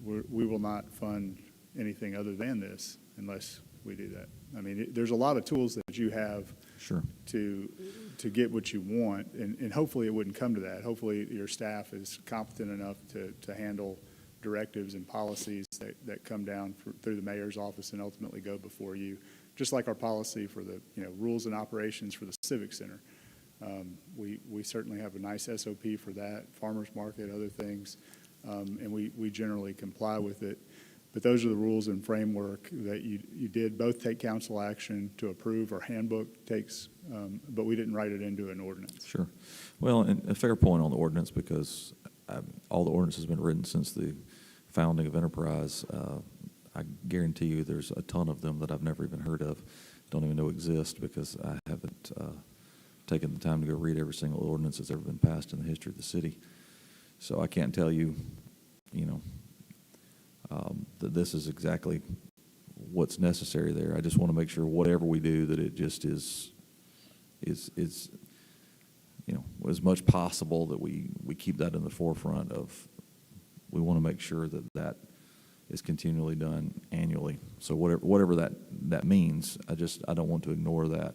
we will not fund anything other than this unless we do that. I mean, there's a lot of tools that you have Sure. to get what you want, and hopefully it wouldn't come to that. Hopefully your staff is competent enough to handle directives and policies that come down through the mayor's office and ultimately go before you, just like our policy for the rules and operations for the Civic Center. We certainly have a nice SOP for that, farmers market, other things, and we generally comply with it. But those are the rules and framework that you did both take council action to approve. Our handbook takes, but we didn't write it into an ordinance. Sure. Well, and a fair point on the ordinance, because all the ordinance has been written since the founding of Enterprise. I guarantee you there's a ton of them that I've never even heard of, don't even know exist, because I haven't taken the time to go read every single ordinance that's ever been passed in the history of the city. So I can't tell you, that this is exactly what's necessary there. I just want to make sure whatever we do, that it just is as much possible that we keep that in the forefront of. We want to make sure that is continually done annually. So whatever that means, I don't want to ignore that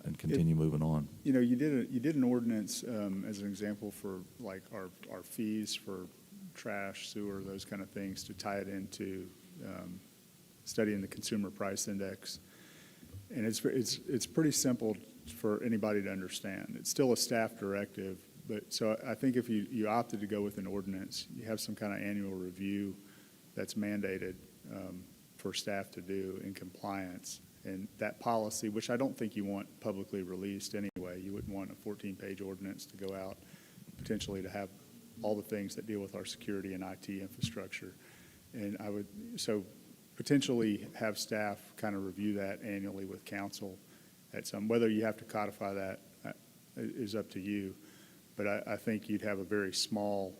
and continue moving on. You did an ordinance as an example for like our fees for trash, sewer, those kind of things, to tie it into studying the consumer price index. And it's pretty simple for anybody to understand. It's still a staff directive, but so I think if you opted to go with an ordinance, you have some kind of annual review that's mandated for staff to do in compliance. And that policy, which I don't think you want publicly released anyway, you wouldn't want a 14-page ordinance to go out potentially to have all the things that deal with our security and IT infrastructure. And I would so potentially have staff kind of review that annually with council at some, whether you have to codify that is up to you. But I think you'd have a very small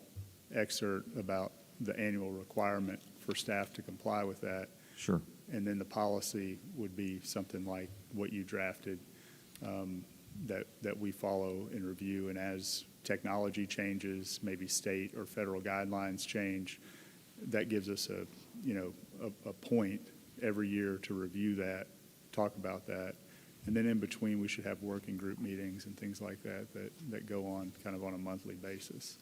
excerpt about the annual requirement for staff to comply with that. Sure. And then the policy would be something like what you drafted, that we follow and review. And as technology changes, maybe state or federal guidelines change, that gives us a point every year to review that, talk about that. And then in between, we should have working group meetings and things like that go on kind of on a monthly basis.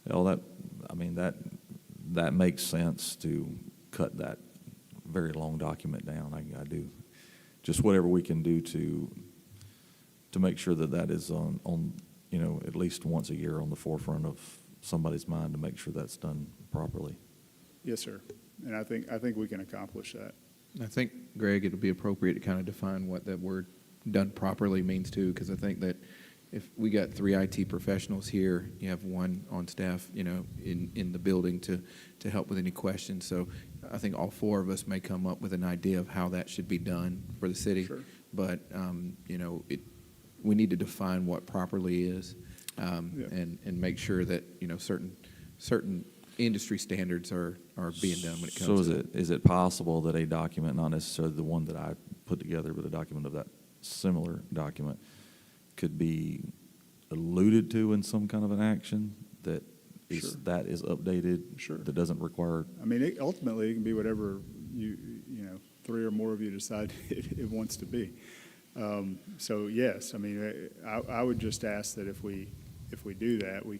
Well, that makes sense to cut that very long document down. I do. Just whatever we can do to make sure that is on at least once a year on the forefront of somebody's mind, to make sure that's done properly. Yes, sir. And I think we can accomplish that. I think, Greg, it'll be appropriate to kind of define what that word done properly means too, because I think that if we got 3 IT professionals here, you have 1 on staff, in the building to help with any questions. So I think all 4 of us may come up with an idea of how that should be done for the city. Sure. But, we need to define what properly is, Yeah. and make sure that, certain industry standards are being done when it comes So to is it possible that a document, not necessarily the one that I put together, but a document of that similar document, could be alluded to in some kind of an action that is, Sure. that is updated? Sure. That doesn't require, I mean, ultimately, it can be whatever 3 or more of you decide it wants to be. So yes, I mean, I would just ask that if we do that, we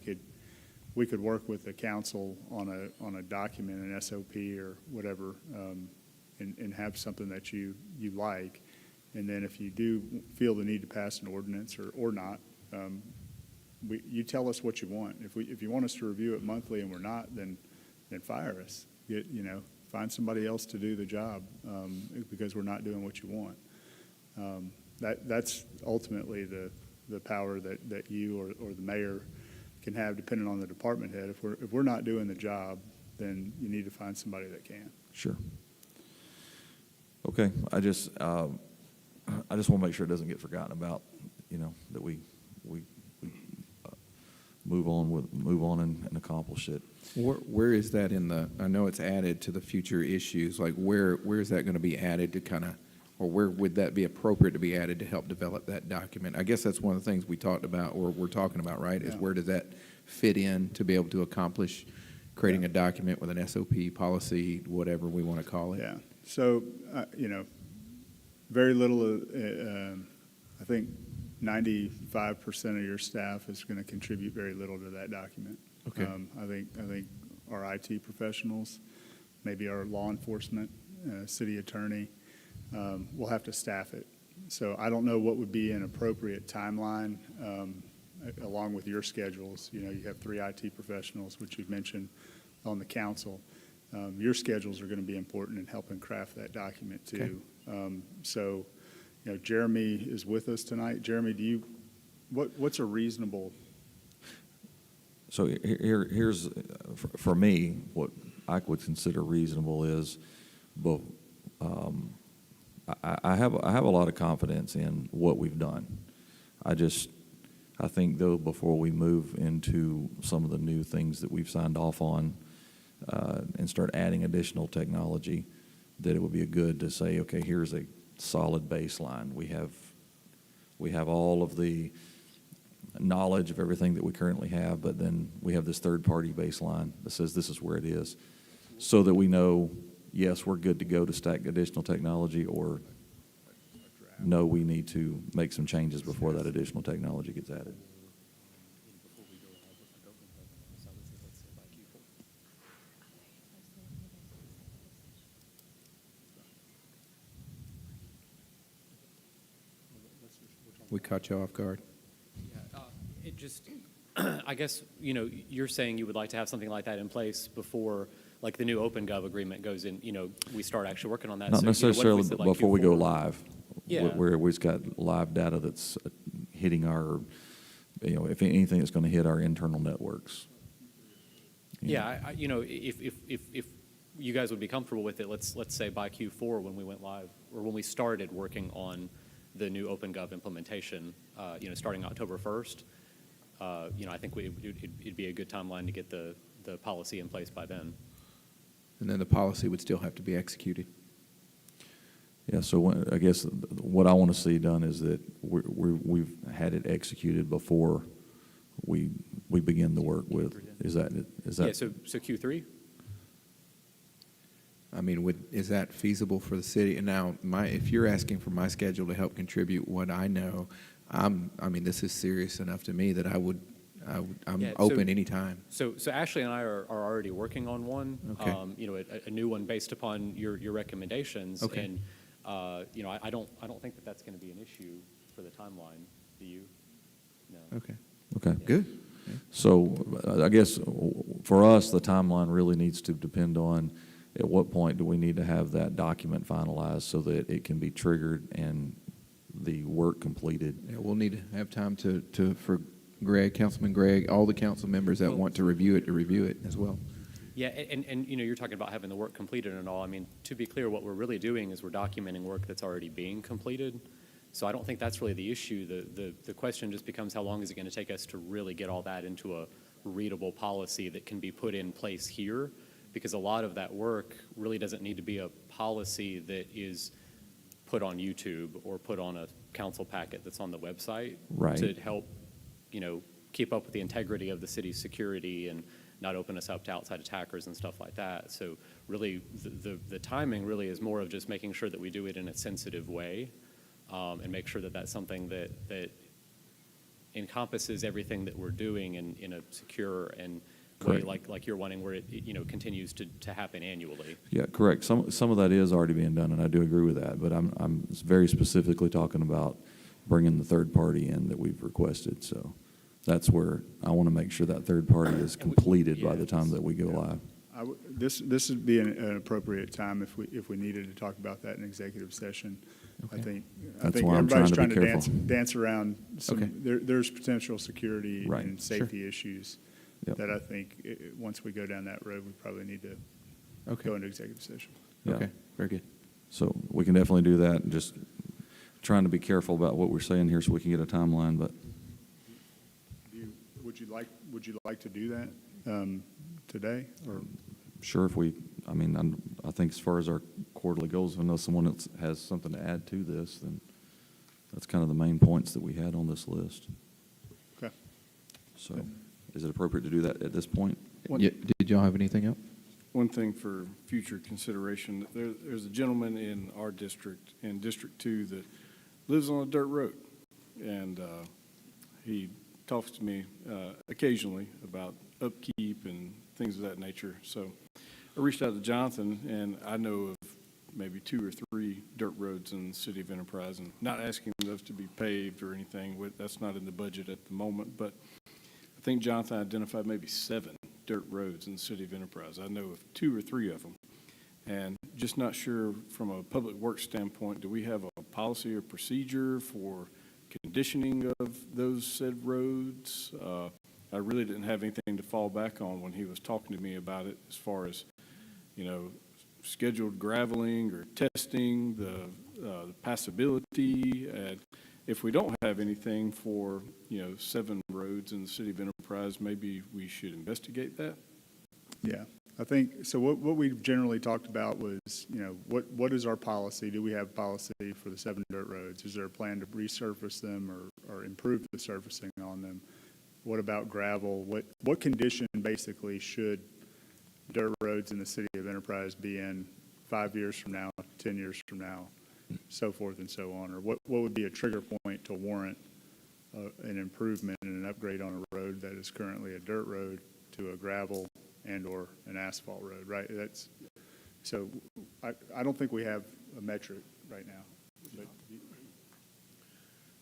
could work with the council on a document, an SOP or whatever, and have something that you like. And then if you do feel the need to pass an ordinance or not, you tell us what you want. If you want us to review it monthly and we're not, then fire us. Find somebody else to do the job, because we're not doing what you want. That's ultimately the power that you or the mayor can have, depending on the department head. If we're not doing the job, then you need to find somebody that can. sure. Okay, I just want to make sure it doesn't get forgotten about, that we move on and accomplish it. Where is that in I know it's added to the future issues, like where is that going to be added to kind of, or where would that be appropriate to be added to help develop that document? I guess that's one of the things we talked about, or we're talking about, right, is Yeah. where does that fit in to be able to accomplish creating a document with an SOP, policy, whatever we want to call it? Yeah. So, very little, I think 95% of your staff is going to contribute very little to that document. Okay. I think our IT professionals, maybe our law enforcement, city attorney, will have to staff it. So I don't know what would be an appropriate timeline, along with your schedules. You have 3 IT professionals, which you've mentioned on the council. Your schedules are going to be important in helping craft that document too. So, Jeremy is with us tonight. Jeremy, what's a reasonable? So here's, for me, what I would consider reasonable is, but I have a lot of confidence in what we've done. I think though, before we move into some of the new things that we've signed off on, and start adding additional technology, that it would be good to say, okay, here's a solid baseline. We have all of the knowledge of everything that we currently have, but then we have this third-party baseline that says this is where it is, so that we know, yes, we're good to go to stack additional technology, or no, we need to make some changes before that additional technology gets added. We caught you off guard. It just, I guess, you're saying you would like to have something like that in place before, like, the new OpenGov agreement goes in, we start actually working on that. Not So, what if we necessarily said, like, before we go Q4? live, Yeah. where we've got live data that's hitting our, if anything, it's going to hit our internal networks. Yeah, if you guys would be comfortable with it, let's say by Q4 when we went live, or when we started working on the new OpenGov implementation, starting October 1st, I think it'd be a good timeline to get the policy in place by then. And then the policy would still have to be executed. Yeah, so I guess what I want to see done is that we've had it executed before we begin the work with. Is that? Yeah, so Q3? I mean, is that feasible for the city? And now, if you're asking for my schedule to help contribute what I know, this is serious enough to me that I'm Yeah, open anytime. So Ashley and I are already working on one. Okay. A new one based upon your recommendations. Okay. And I don't think that's going to be an issue for the timeline. Do you? No. Okay. Okay. Good. So I guess for us, the timeline really needs to depend on at what point do we need to have that document finalized so that it can be triggered and the work completed. Yeah, we'll need to have time for Greg, Councilman Greg, all the council members that want to review it as well. Yeah, and you know, you're talking about having the work completed and all. I mean, to be clear, what we're really doing is we're documenting work that's already being completed. So I don't think that's really the issue. The question just becomes, how long is it going to take us to really get all that into a readable policy that can be put in place here? Because a lot of that work really doesn't need to be a policy that is put on YouTube or put on a council packet that's on the website. Right. To help, you know, keep up with the integrity of the city's security and not open us up to outside attackers and stuff like that. So really, the timing really is more of just making sure that we do it in a sensitive way, and make sure that that's something that encompasses everything that we're doing in a secure and way, Correct. like you're wanting, where it, you know, continues to happen annually. Yeah, correct. Some of that is already being done, and I do agree with that. But I'm very specifically talking about bringing the third party in that we've requested. So that's where I want to make sure that third party is completed by the time that we go live. This would be an appropriate time if we needed to talk about that in executive session. I think That's why I'm everybody's trying trying to be to careful. dance around some, Okay. there's potential security Right. and safety issues Yep. that I think, once we go down that road, we probably need to Okay. go into executive session. Yeah. Okay, very good. So we can definitely do that, and just trying to be careful about what we're saying here so we can get a timeline. But Would you like to do that today, or? sure, I think as far as our quarterly goals, if I know someone else has something to add to this, then that's kind of the main points that we had on this list. Okay. So is it appropriate to do that at this point? Yeah, did y'all have anything else? One thing for future consideration, there's a gentleman in our district, in District 2, that lives on a dirt road. And he talks to me occasionally about upkeep and things of that nature. So I reached out to Jonathan, and I know of maybe 2 or 3 dirt roads in the city of Enterprise, and not asking those to be paved or anything. That's not in the budget at the moment, but I think Jonathan identified maybe 7 dirt roads in the city of Enterprise. I know of 2 or 3 of them. And just not sure from a public works standpoint, do we have a policy or procedure for conditioning of those said roads? I really didn't have anything to fall back on when he was talking to me about it, as far as, you know, scheduled graveling or testing, the passability. And if we don't have anything for, 7 roads in the city of Enterprise, maybe we should investigate that. Yeah, I think, so what we've generally talked about was, what is our policy? Do we have policy for the 7 dirt roads? Is there a plan to resurface them or improve the surfacing on them? What about gravel? What condition basically should dirt roads in the city of Enterprise be in 5 years from now, 10 years from now, so forth and so on? Or what would be a trigger point to warrant an improvement and an upgrade on a road that is currently a dirt road to a gravel and/or an asphalt road, right? So I don't think we have a metric right now. But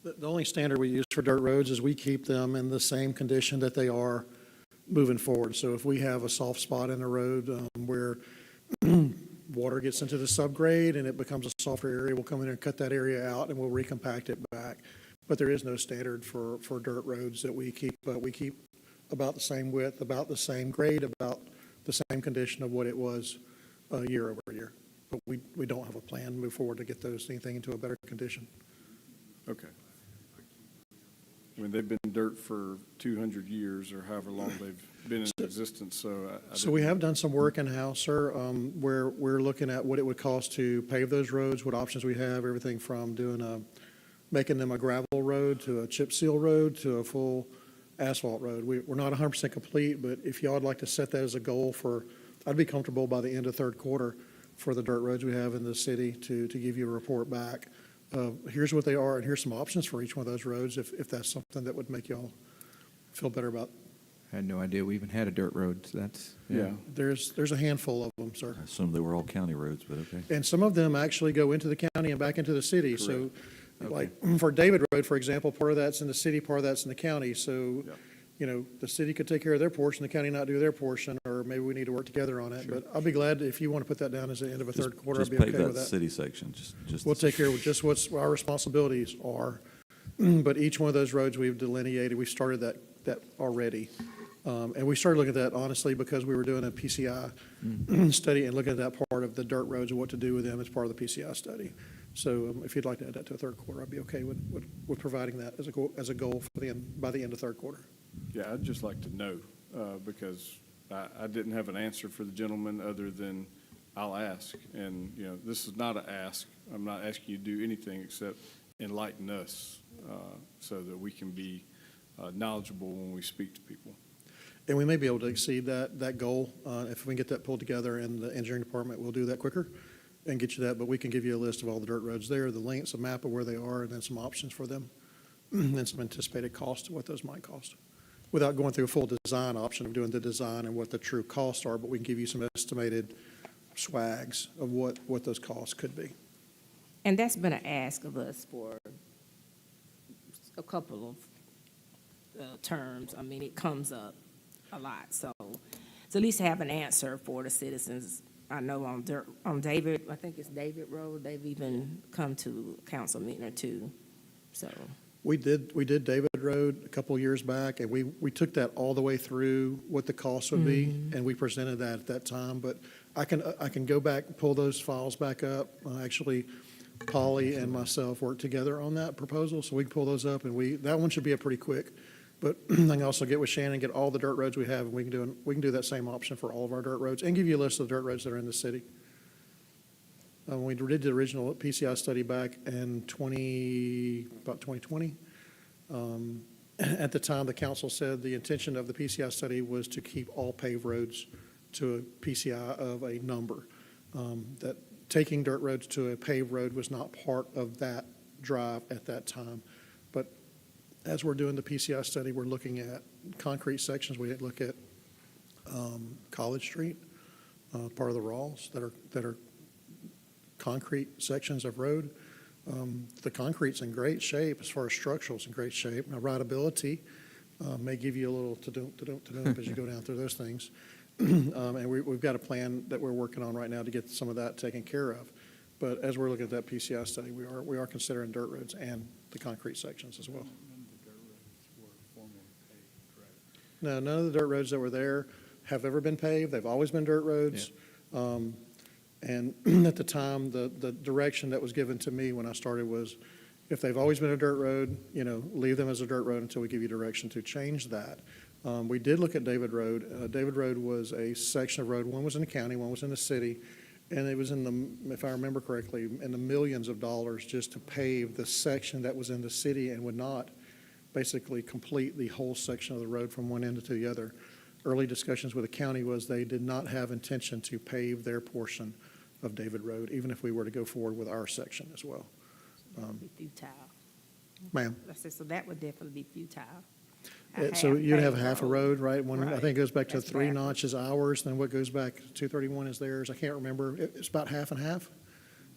The only standard we use for dirt roads is we keep them in the same condition that they are moving forward. So if we have a soft spot in the road where water gets into the subgrade and it becomes a softer area, we'll come in and cut that area out and we'll recompact it back. But there is no standard for dirt roads that we keep. We keep about the same width, about the same grade, about the same condition of what it was year over year. But we don't have a plan to move forward to get anything into a better condition. Okay. I mean, they've been dirt for 200 years or however long they've been in existence, so So we have done some work in-house, sir, where we're looking at what it would cost to pave those roads, what options we have, everything from making them a gravel road to a chip seal road to a full asphalt road. We're not 100% complete, but if y'all would like to set that as a goal I'd be comfortable by the end of third quarter for the dirt roads we have in the city to give you a report back. Here's what they are, and here's some options for each one of those roads, if that's something that would make y'all feel better about. I had no idea we even had a dirt road, so that's, yeah. There's a handful of them, sir. I assume they were all county roads, but okay. And some of them actually go into the county and back into the city. So, like, for David Road, for example, part of that's in the city, part of that's in the county. So, the city could take care of their portion, the county not do their portion, or maybe we need to work together on it. But I'll be glad if you want to put that down as the end of a third quarter, I'd Just be pave okay with that that. city section, just. We'll take care of just what's our responsibilities are. But each one of those roads we've delineated, we've started that already. And we started looking at that honestly because we were doing a PCI study and looking at that part of the dirt roads and what to do with them as part of the PCI study. So if you'd like to add that to a third quarter, I'd be okay with providing that as a goal for by the end of third quarter. Yeah, I'd just like to know, because I didn't have an answer for the gentleman other than I'll ask. And, this is not an ask. I'm not asking you to do anything except enlighten us so that we can be knowledgeable when we speak to people. And we may be able to exceed that goal. If we can get that pulled together in the engineering department, we'll do that quicker and get you that. But we can give you a list of all the dirt roads there, the lengths, a map of where they are, and then some options for them, and some anticipated cost of what those might cost, without going through a full design option of doing the design and what the true costs are. But we can give you some estimated swags of what those costs could be. And that's been an ask of us for a couple of terms. I mean, it comes up a lot. So at least have an answer for the citizens. I know on David, I think it's David Road, they've even come to council meeting or two. So We did David Road a couple of years back, and we took that all the way through what the cost would be, and we presented that at that time. But I can go back, pull those files back up. Actually, Polly and myself worked together on that proposal, so we can pull those up, and that one should be up pretty quick. But I can also get with Shannon, get all the dirt roads we have, and we can do that same option for all of our dirt roads, and give you a list of the dirt roads that are in the city. When we did the original PCI study back in about 2020, at the time, the council said the intention of the PCI study was to keep all paved roads to a PCI of a number. That taking dirt roads to a paved road was not part of that drive at that time. But as we're doing the PCI study, we're looking at concrete sections. We look at College Street, part of the Rawls that are concrete sections of road. The concrete's in great shape as far as structural's in great shape. Now, rideability may give you a little to-do as you go down through those things. And we've got a plan that we're working on right now to get some of that taken care of. But as we're looking at that PCI study, we are considering dirt roads and the concrete sections as well. No, none of the dirt roads that were there have ever been paved. They've always been dirt roads. And at the time, the direction that was given to me when I started was, if they've always been a dirt road, leave them as a dirt road until we give you direction to change that. We did look at David Road. David Road was a section of road. One was in the county, one was in the city. And it was if I remember correctly, in the millions of dollars just to pave the section that was in the city and would not basically complete the whole section of the road from one end to the other. Early discussions with the county was they did not have intention to pave their portion of David Road, even if we were to go forward with our section as well. that would be futile. Ma'am? I said, so that would definitely be futile. So you'd have paved half a road, right? I Right. think it goes back to That's 3 backwards. notches ours, then what goes back, 231 is theirs. I can't remember. It's about half and half.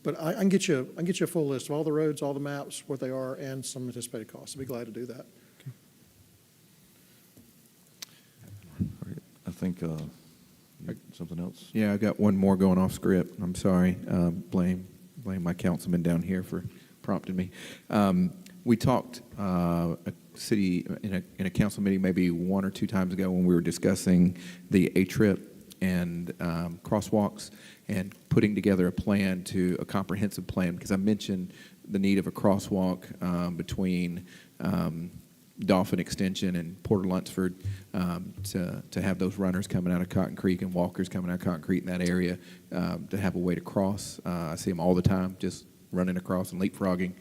But I can get you a full list of all the roads, all the maps, what they are, and some anticipated costs. I'd be glad to do that. All right. I think, something else? Yeah, I got one more going off script. I'm sorry. Blame my councilman down here for prompting me. We talked a city in a council meeting maybe 1 or 2 times ago when we were discussing the A-Trip and crosswalks and putting together a comprehensive plan, because I mentioned the need of a crosswalk between Dolphin Extension and Porter Lunsford to have those runners coming out of Cotton Creek and walkers coming out of Cotton Creek in that area to have a way to cross. I see them all the time, just running across and leapfrogging.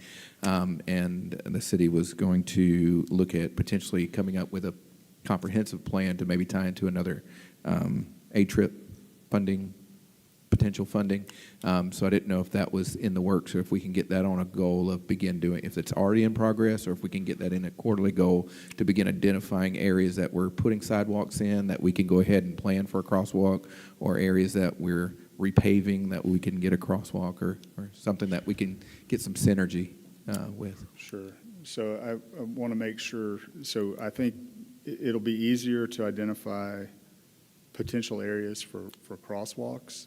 And the city was going to look at potentially coming up with a comprehensive plan to maybe tie into another A-Trip potential funding. So I didn't know if that was in the works or if we can get that on a goal of begin doing, if it's already in progress, or if we can get that in a quarterly goal to begin identifying areas that we're putting sidewalks in that we can go ahead and plan for a crosswalk, or areas that we're repaving that we can get a crosswalk, or something that we can get some synergy with. Sure. So I want to make sure, so I think it'll be easier to identify potential areas for crosswalks.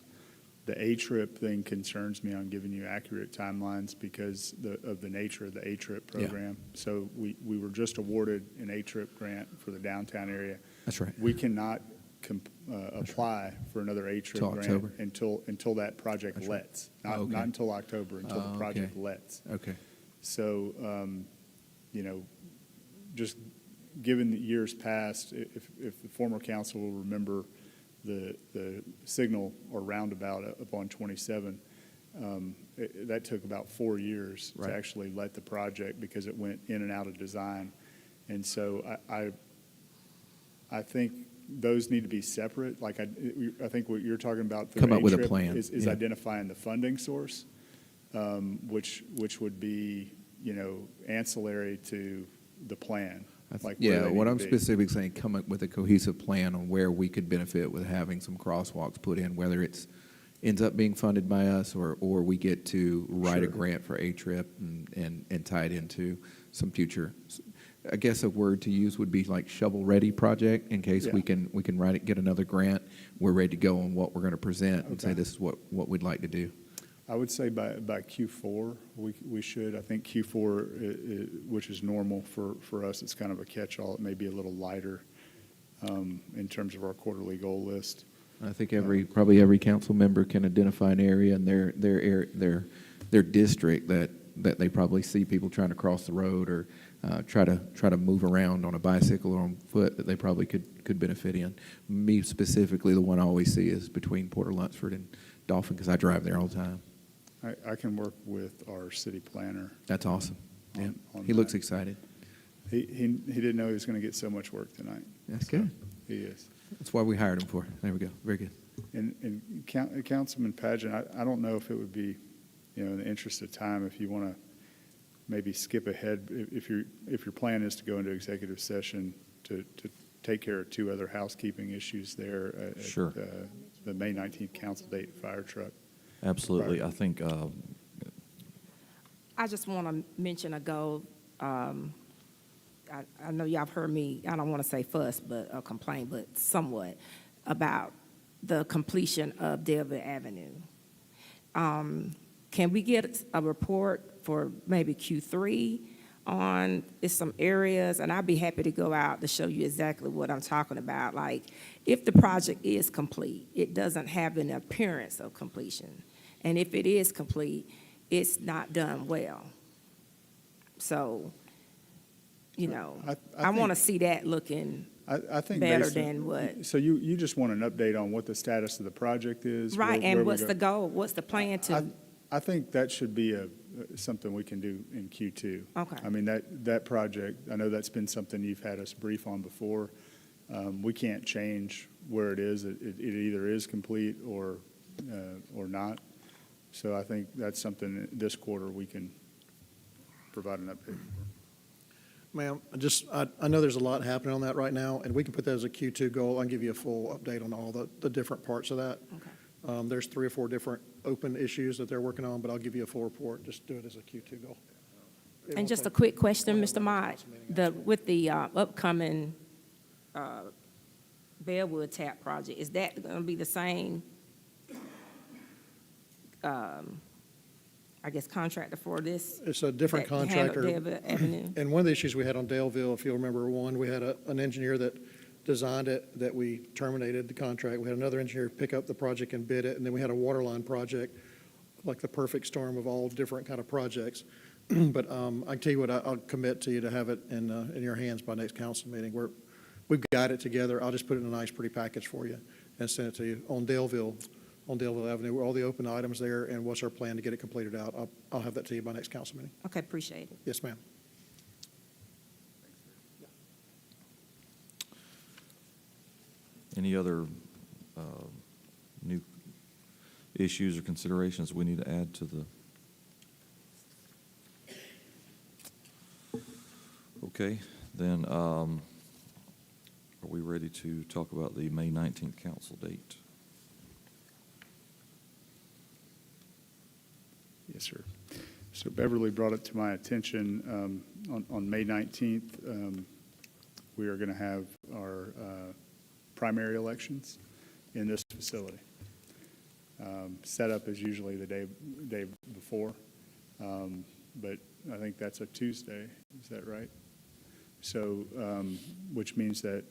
The A-Trip thing concerns me on giving you accurate timelines because of the nature of the A-Trip program. So we were just awarded an A-Trip grant for the downtown area. That's right. We cannot apply for another A-Trip Till grant October? until that project That's right. lets. Oh, okay. Not until October, until the Oh, project okay. lets. Okay. So, just given the years past, if the former council will remember the signal or roundabout up on 27, that took about 4 years to Right. actually let the project because it went in and out of design. And so I think those need to be separate. Like I think what you're talking about through Come up with a A-Trip plan, is yeah. identifying the funding source, which would be, ancillary to the plan. Like where Yeah, they what need I'm to be. specifically saying, come up with a cohesive plan on where we could benefit with having some crosswalks put in, whether it's ends up being funded by us or we get to write a Sure. grant for A-Trip and tie it into some future. I guess a word to use would be like shovel-ready project in case we Yeah. can write it, get another grant. We're ready to go on what we're going to present and say Okay. this is what we'd like to do. I would say by Q4, we should. I think Q4, which is normal for us, it's kind of a catch-all. It may be a little lighter in terms of our quarterly goal list. I think probably every council member can identify an area in their district that they probably see people trying to cross the road or try to move around on a bicycle or on foot that they probably could benefit in. Me specifically, the one I always see is between Porter Lunsford and Dolphin because I drive there all the time. I can work with our city planner. That's awesome. Yeah, on he looks that. excited. He didn't know he was going to get so much work tonight. That's So, good. He is. That's why we hired him for. There we go. Very good. And Councilman Pageant, I don't know if it would be, in the interest of time, if you want to maybe skip ahead, if your plan is to go into executive session to take care of two other housekeeping issues there. Sure. The May 19th council date fire truck. Absolutely. Right. I think, I just want to mention a goal. I know y'all have heard me, I don't want to say fuss, or complain, but somewhat about the completion of Delville Avenue. Can we get a report for maybe Q3 on some areas? And I'd be happy to go out to show you exactly what I'm talking about. Like, if the project is complete, it doesn't have an appearance of completion. And if it is complete, it's not done well. So, I want to see that looking I think better based on- than what. So you just want an update on what the status of the project is? Right, where and we what's go- the goal? What's the plan to? I think that should be something we can do in Q2. Okay. I mean, that project, I know that's been something you've had us brief on before. We can't change where it is. It either is complete or not. So I think that's something this quarter we can provide an update. Ma'am, I know there's a lot happening on that right now, and we can put that as a Q2 goal. I can give you a full update on all the different parts of that. Okay. There's 3 or 4 different open issues that they're working on, but I'll give you a full report. Just do it as a Q2 goal. And just a quick question, Mr. Mott, with the upcoming Bearwood Tap project, is that going to be the same, I guess, contractor for this? It's a different that handled contractor. Delville Avenue? And one of the issues we had on Daleville, if you'll remember, we had an engineer that designed it, that we terminated the contract. We had another engineer pick up the project and bid it, and then we had a water line project, like the perfect storm of all different kind of projects. But I can tell you what, I'll commit to you to have it in your hands by next council meeting. We've got it together. I'll just put it in a nice, pretty package for you and send it to you on Daleville Avenue, where all the open items there and what's our plan to get it completed out. I'll have that to you by next council meeting. Okay, appreciate it. Yes, ma'am. any other new issues or considerations we need to add to the? Okay, then, are we ready to talk about the May 19th council date? Yes, sir. So Beverly brought it to my attention on May 19th. we are going to have our primary elections in this facility. Setup is usually the day before, but I think that's a Tuesday. Is that right? So, which means that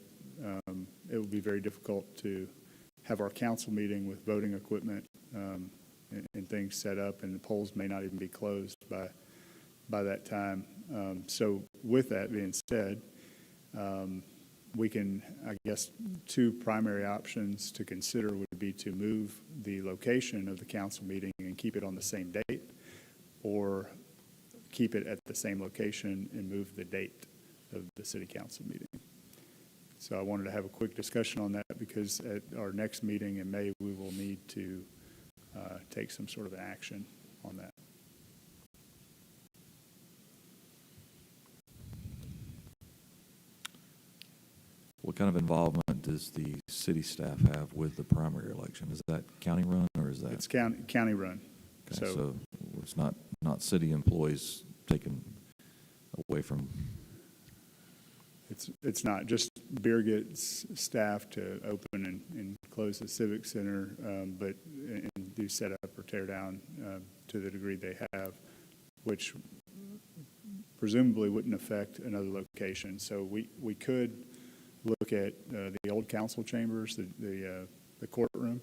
it will be very difficult to have our council meeting with voting equipment and things set up, and the polls may not even be closed by that time. So with that being said, we can, I guess, two primary options to consider would be to move the location of the council meeting and keep it on the same date, or keep it at the same location and move the date of the city council meeting. So I wanted to have a quick discussion on that, because at our next meeting in May, we will need to take some sort of action on that. What kind of involvement does the city staff have with the primary election? Is that county run, or is that? It's county run. Okay, so it's not city employees taken away from? It's not just Beer gets staff to open and close the Civic Center, but and do set up or tear down to the degree they have, which presumably wouldn't affect another location. So we could look at the old council chambers, the courtroom,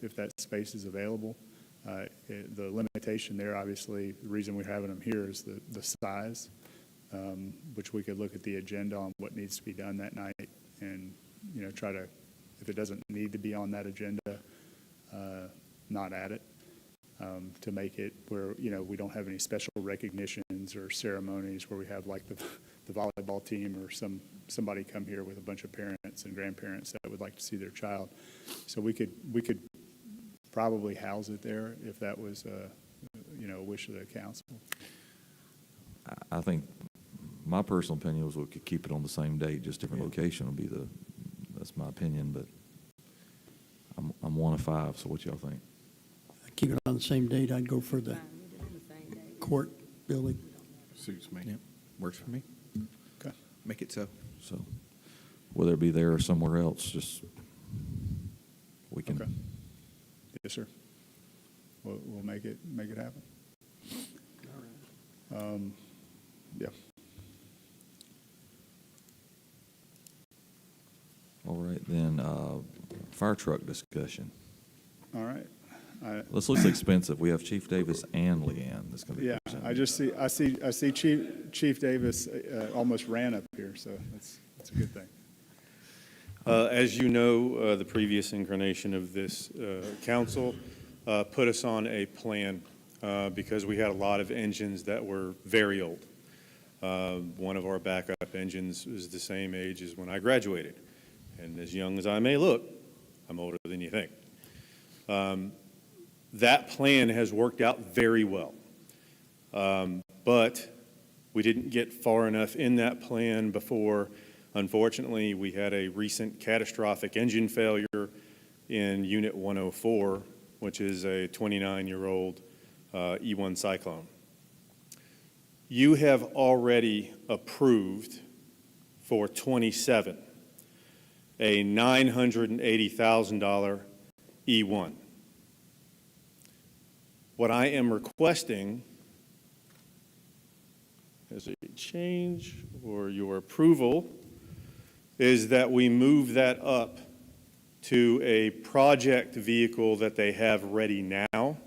if that space is available. The limitation there, obviously, the reason we're having them here is the size, which we could look at the agenda on what needs to be done that night, and try to, if it doesn't need to be on that agenda, not add it, to make it where we don't have any special recognitions or ceremonies where we have like the volleyball team or somebody come here with a bunch of parents and grandparents that would like to see their child. So we could probably house it there if that was a wish of the council. I think my personal opinion was we could keep it on the same date, just different location would be that's my opinion, but I'm one of five, so what y'all think? Keep it on the same date. I'd go for the court building. Suits me. Yep, works for me. Okay. Make it so. So whether it be there or somewhere else, just we can. Okay. Yes, sir. We'll make it happen. Yeah. All right, then, fire truck discussion. All right. This looks expensive. We have Chief Davis and Leanne that's going to be Yeah, presenting. I see Chief Davis almost ran up here, so that's a good thing. As you know, the previous incarnation of this council put us on a plan because we had a lot of engines that were very old. One of our backup engines was the same age as when I graduated. And as young as I may look, I'm older than you think. That plan has worked out very well. But we didn't get far enough in that plan before, unfortunately, we had a recent catastrophic engine failure in Unit 104, which is a 29-year-old E1 Cyclone. You have already approved for 27 a $980,000 E1. What I am requesting as a change or your approval is that we move that up to a project vehicle that they have ready now,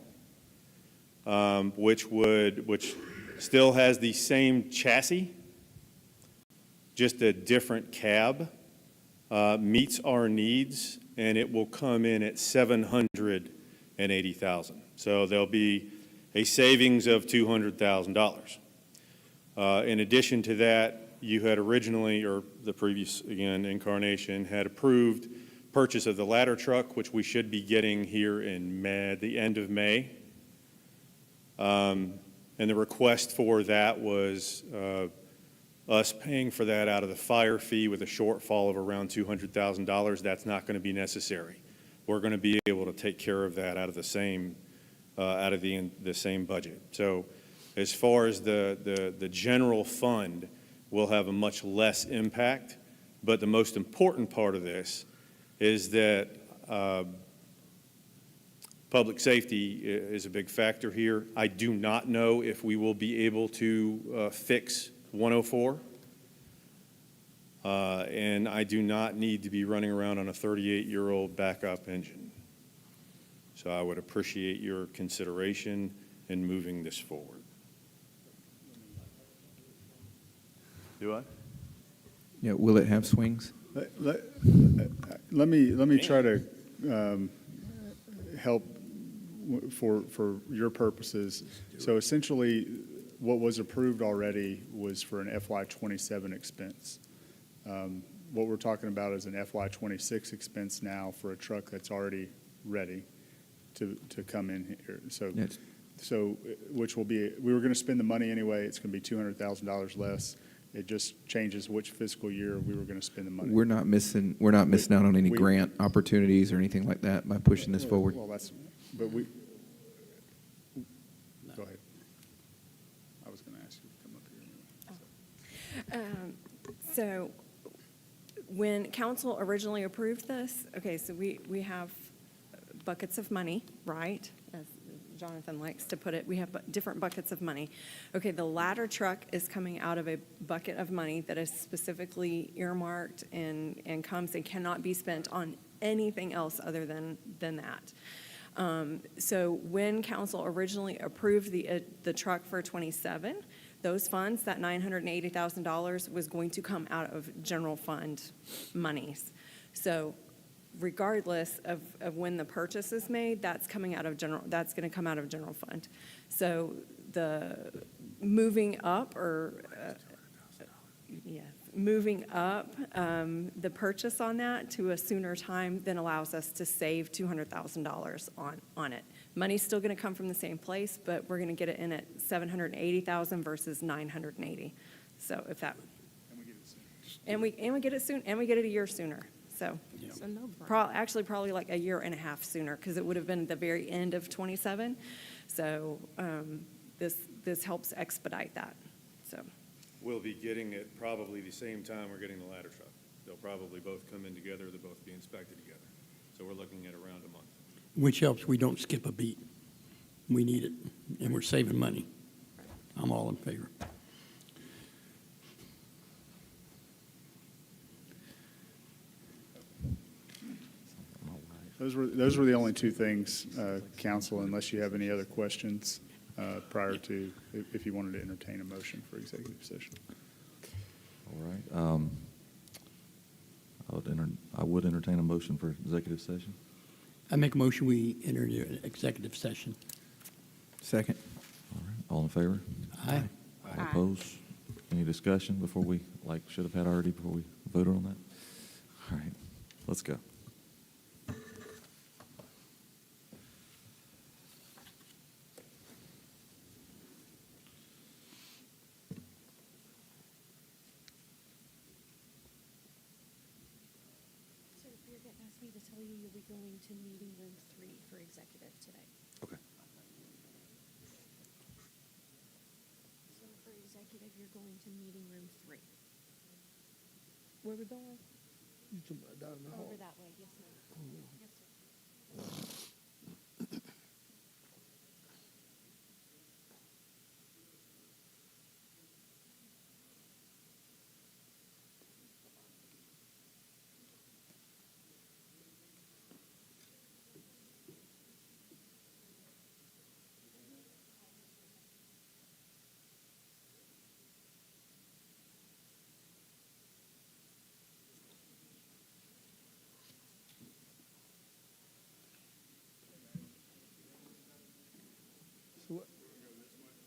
which still has the same chassis, just a different cab, meets our needs, and it will come in at $780,000. So there'll be a savings of $200,000. In addition to that, you had originally, or the previous, again, incarnation, had approved purchase of the ladder truck, which we should be getting here in May, the end of May. And the request for that was us paying for that out of the fire fee with a shortfall of around $200,000. That's not going to be necessary. We're going to be able to take care of that out of the same budget. So as far as the general fund, will have a much less impact. But the most important part of this is that public safety is a big factor here. I do not know if we will be able to fix 104. And I do not need to be running around on a 38-year-old backup engine. So I would appreciate your consideration in moving this forward. Do I? Yeah, will it have swings? Let me try to help for your purposes. So essentially, what was approved already was for an FY27 expense. What we're talking about is an FY26 expense now for a truck that's already ready to come in here. So which will be, we were going to spend the money anyway. It's going to be $200,000 less. It just changes which fiscal year we were going to spend the money. We're not missing out on any grant opportunities or anything like that by pushing this forward. Well, go ahead. I was going to ask you to come up here anyway. So when council originally approved this, okay, so we have buckets of money, right? As Jonathan likes to put it, we have different buckets of money. Okay, the ladder truck is coming out of a bucket of money that is specifically earmarked and comes and cannot be spent on anything else other than that. So when council originally approved the truck for 27, those funds, that $980,000 was going to come out of general fund monies. So regardless of when the purchase is made, that's going to come out of general fund. So the moving up the purchase on that to a sooner time then allows us to save $200,000 on it. Money's still going to come from the same place, but we're going to get it in at $780,000 versus $980. So if that, and we get it soon, and we get it a year sooner. So It's a no-brainer. probably like a year and a half sooner, because it would have been the very end of 27. So this helps expedite that. So. We'll be getting it probably the same time we're getting the ladder truck. They'll probably both come in together, they'll both be inspected together. So we're looking at around a month. Which helps we don't skip a beat. We need it, and we're saving money. I'm all in favor. Those were the only two things, council, unless you have any other questions prior to, if you wanted to entertain a motion for executive session. All right. I would entertain a motion for executive session. I make a motion we enter into an executive session. Second. All right. All in favor? Aye. All opposed? Any discussion before we, should have had already before we voted on that? All right. Let's go. Asked me to tell you you'll be going to meeting room 3 for executive today. Okay. So for executive, you're going to meeting room 3. Where we going? Over that way, yes, ma'am. Yes, sir.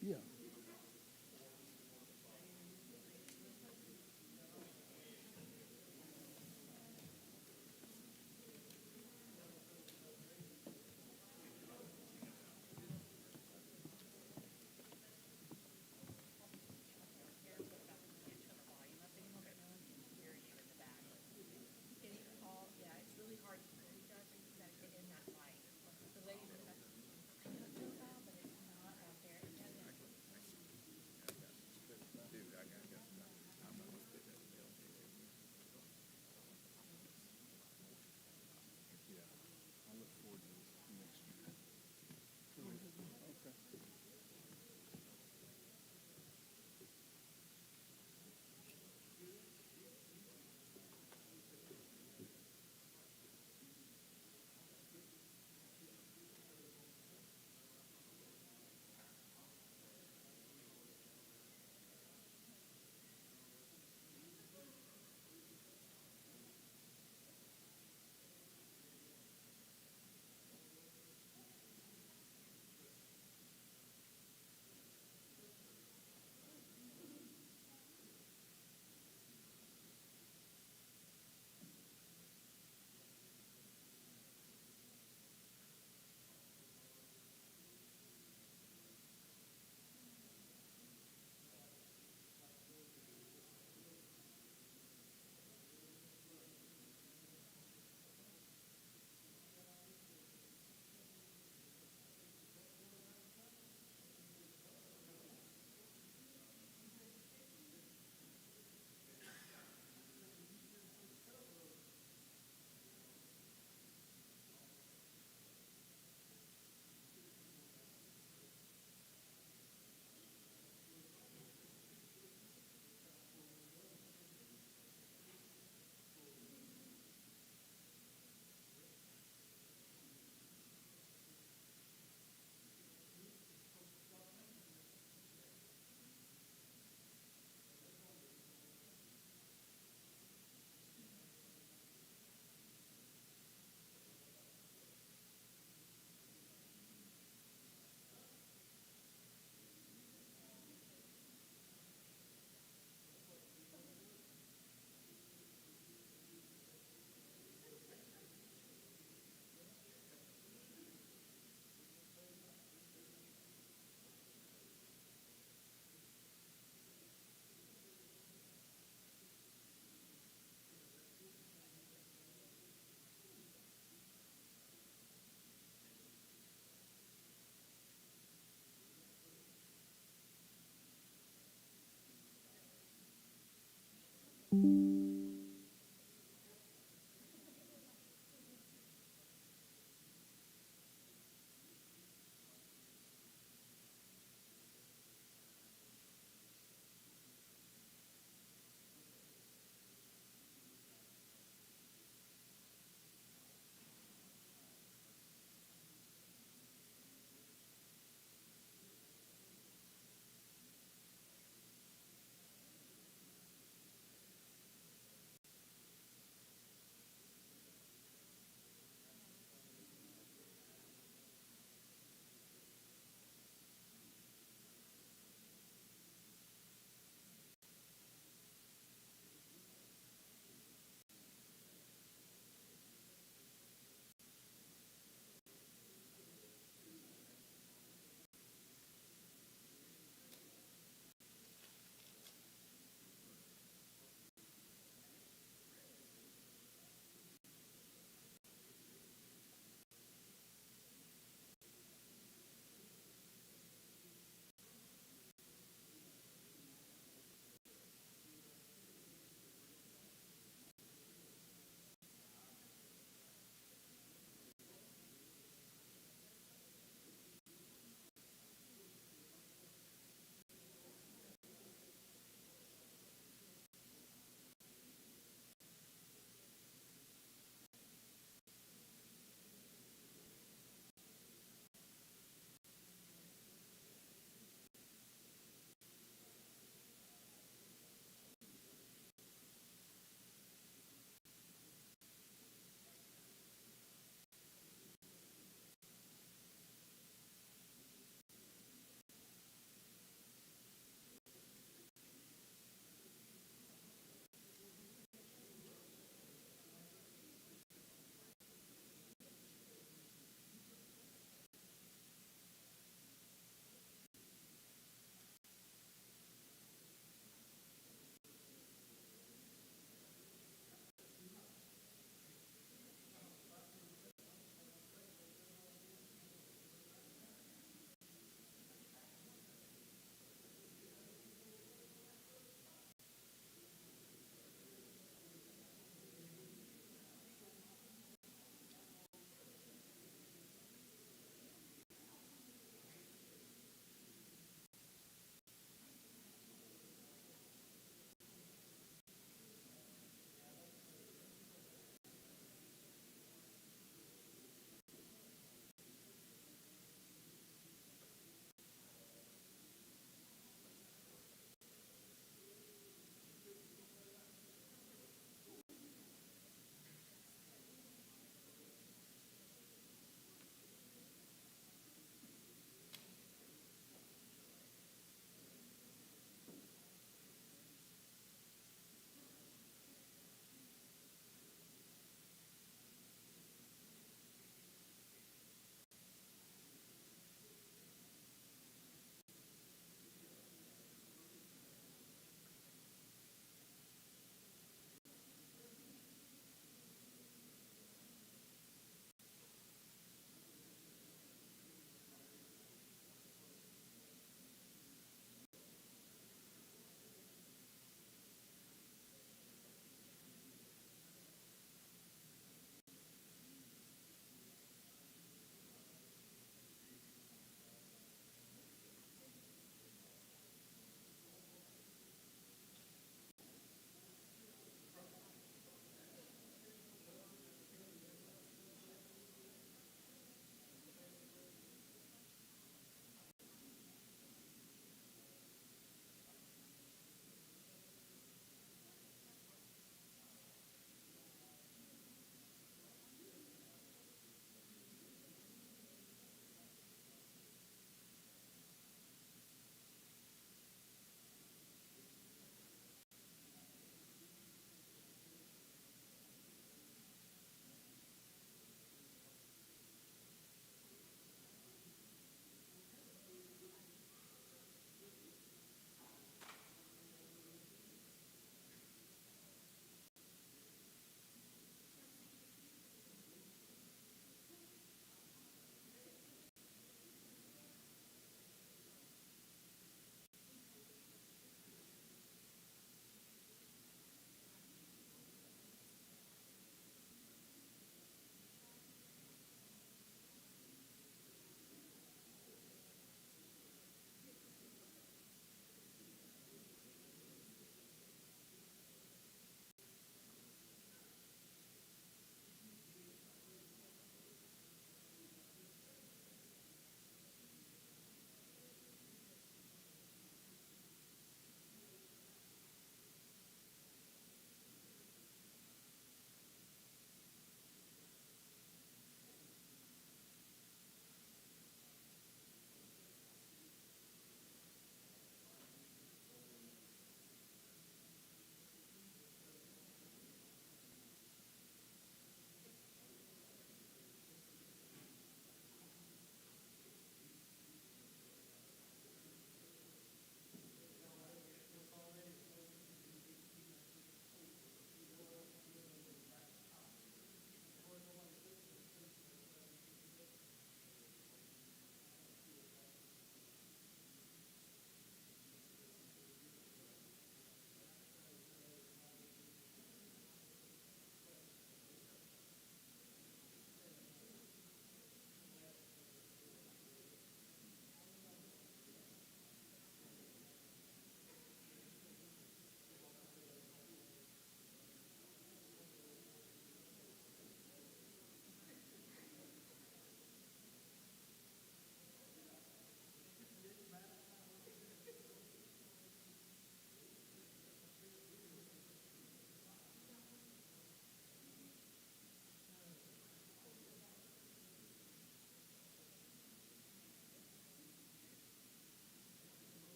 Yeah.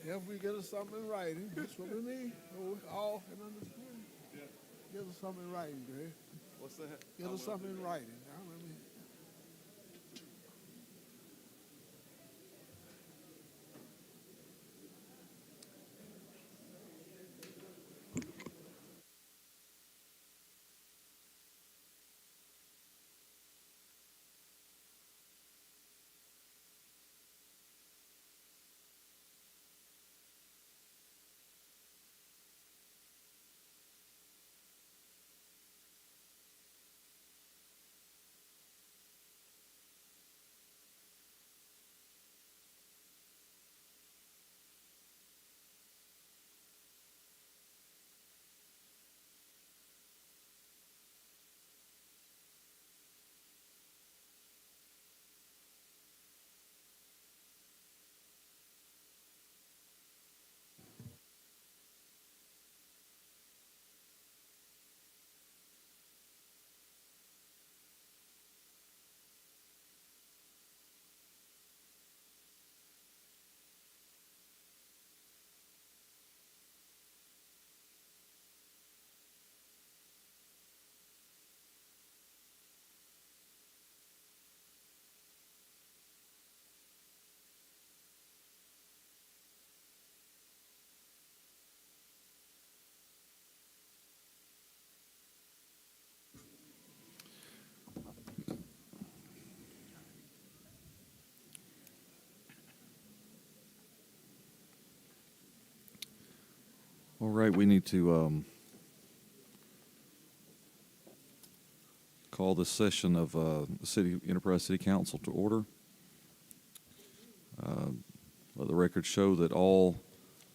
If we get us something in writing, that's what we need. So we all can understand. Get us something in writing, Greg. What's that? Get us something in writing. All right, we need to call this session of the Enterprise City Council to order. Let the record show that all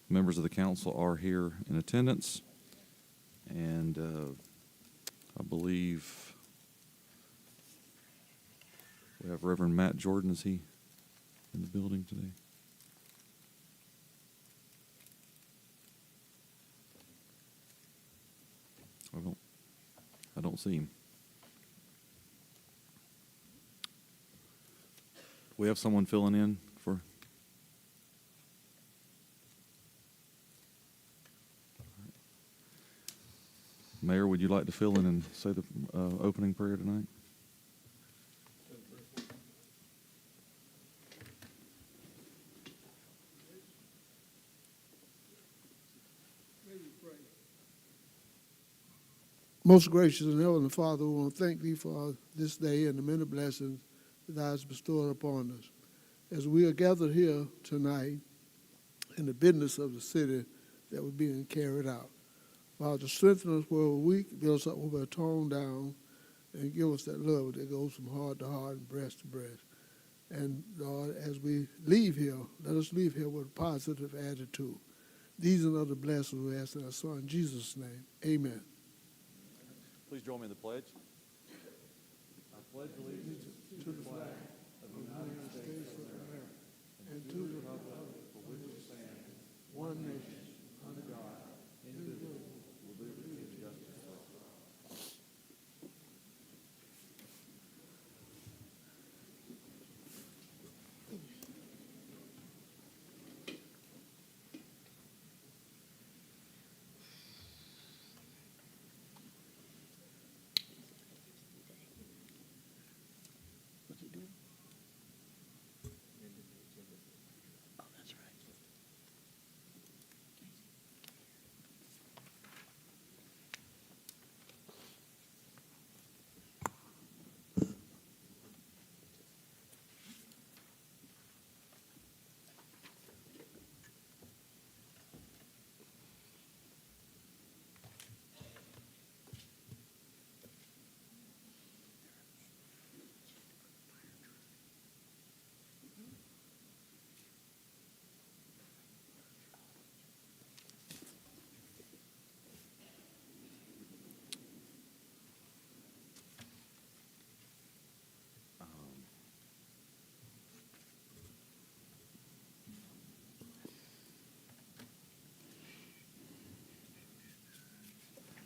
members of the council are here in attendance. And I believe we have Reverend Matt Jordan. Is he in the building today? I don't see him. We have someone filling in for? Mayor, would you like to fill in and say the opening prayer tonight? Most gracious and heavenly Father, we want to thank Thee for this day and the many blessings that Thou hast bestowed upon us. As we are gathered here tonight in the business of the city that was being carried out. Father, strengthen us where we're weak, build us up where we're torn down, and give us that love that goes from heart to heart and breast to breast. And Lord, as we leave here, let us leave here with a positive attitude. These and other blessings we ask in our Son, Jesus' name. Amen. Please join me in the pledge. I pledge allegiance to the flag of the United States of America and to the republic for which it stands, one nation, under God, indivisible, with liberty and justice for all.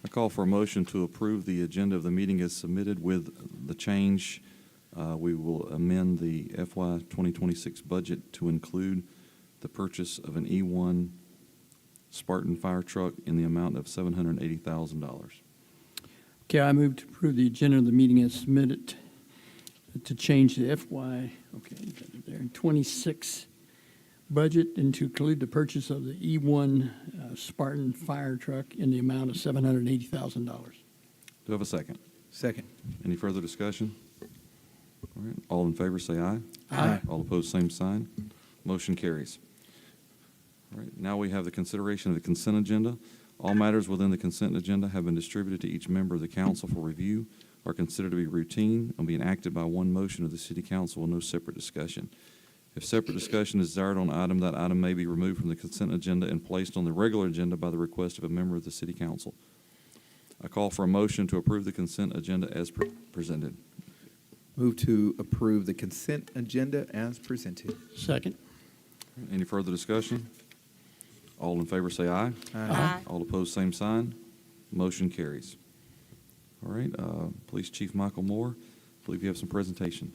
I call for a motion to approve the agenda of the meeting as submitted with the change. We will amend the FY 2026 budget to include the purchase of an E1 Spartan fire truck in the amount of $780,000. Okay, I move to approve the agenda of the meeting as submitted to change the FY, okay, there, 26 budget and to include the purchase of the E1 Spartan fire truck in the amount of $780,000. Do I have a second? Second. Any further discussion? All right, all in favor say aye. Aye. All opposed, same sign. Motion carries. All right, now we have the consideration of the consent agenda. All matters within the consent agenda have been distributed to each member of the council for review, are considered to be routine, and being acted by one motion of the city council with no separate discussion. If separate discussion is desired on an item, that item may be removed from the consent agenda and placed on the regular agenda by the request of a member of the city council. I call for a motion to approve the consent agenda as presented. Move to approve the consent agenda as presented. Second. Any further discussion? All in favor say aye. Aye. All opposed, same sign. Motion carries. All right, Police Chief Michael Moore, I believe you have some presentation.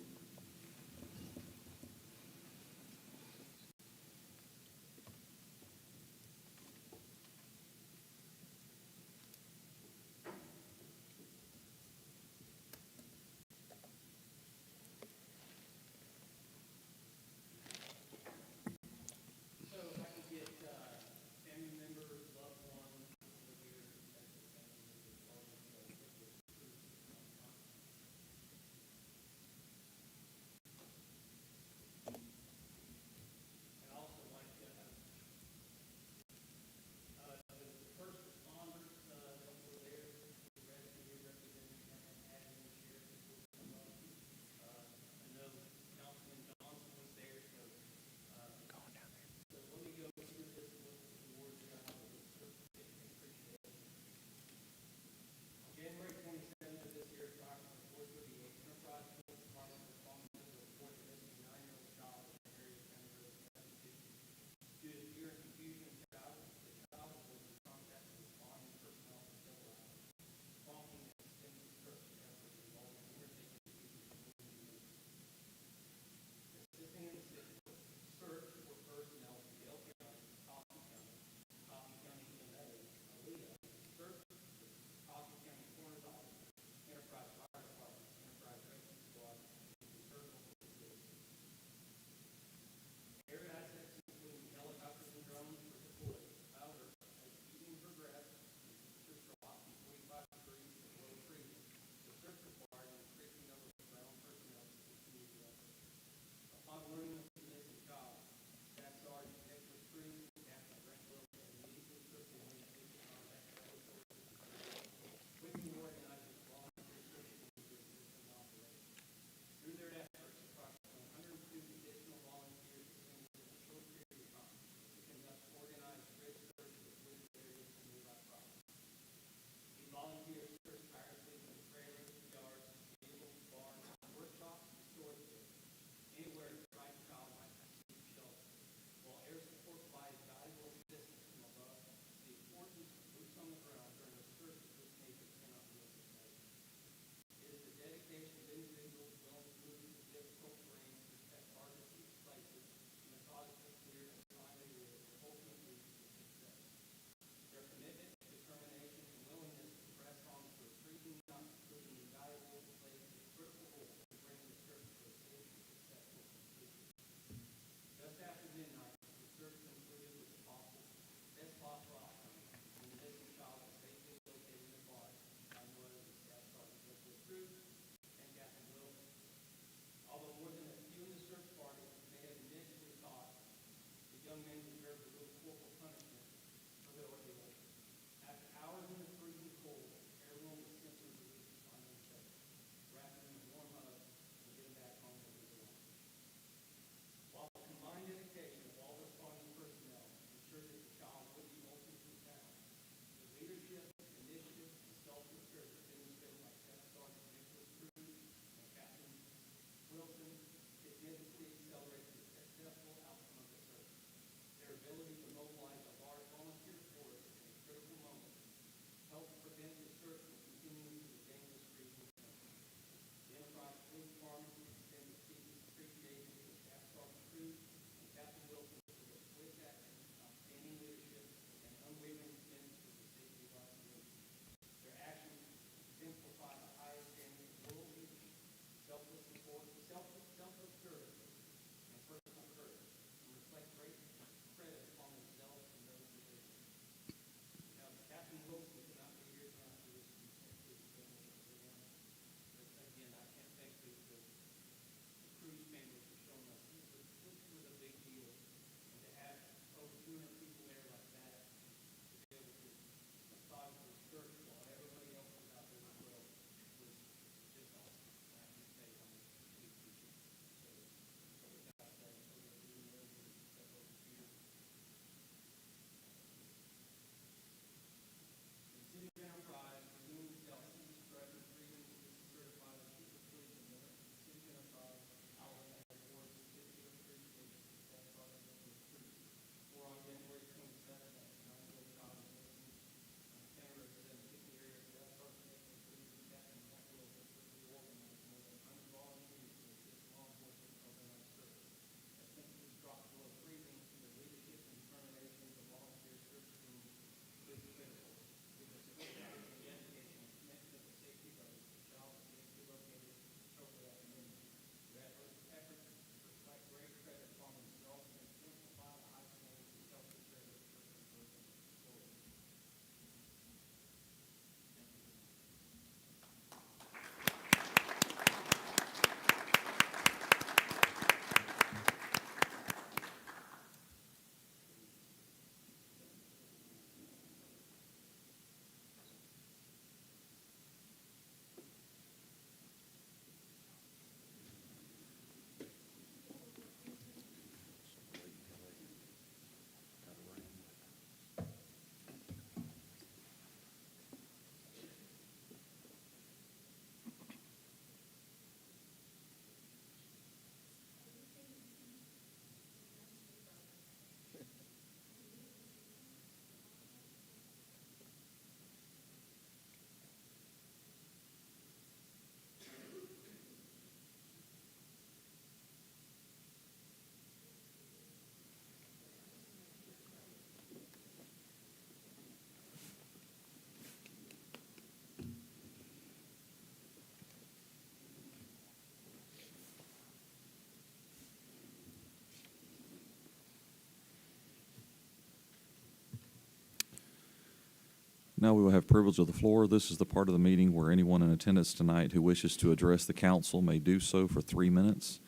now we will have privilege of the floor. This is the part of the meeting where anyone in attendance tonight who wishes to address the council may do so for 3 minutes.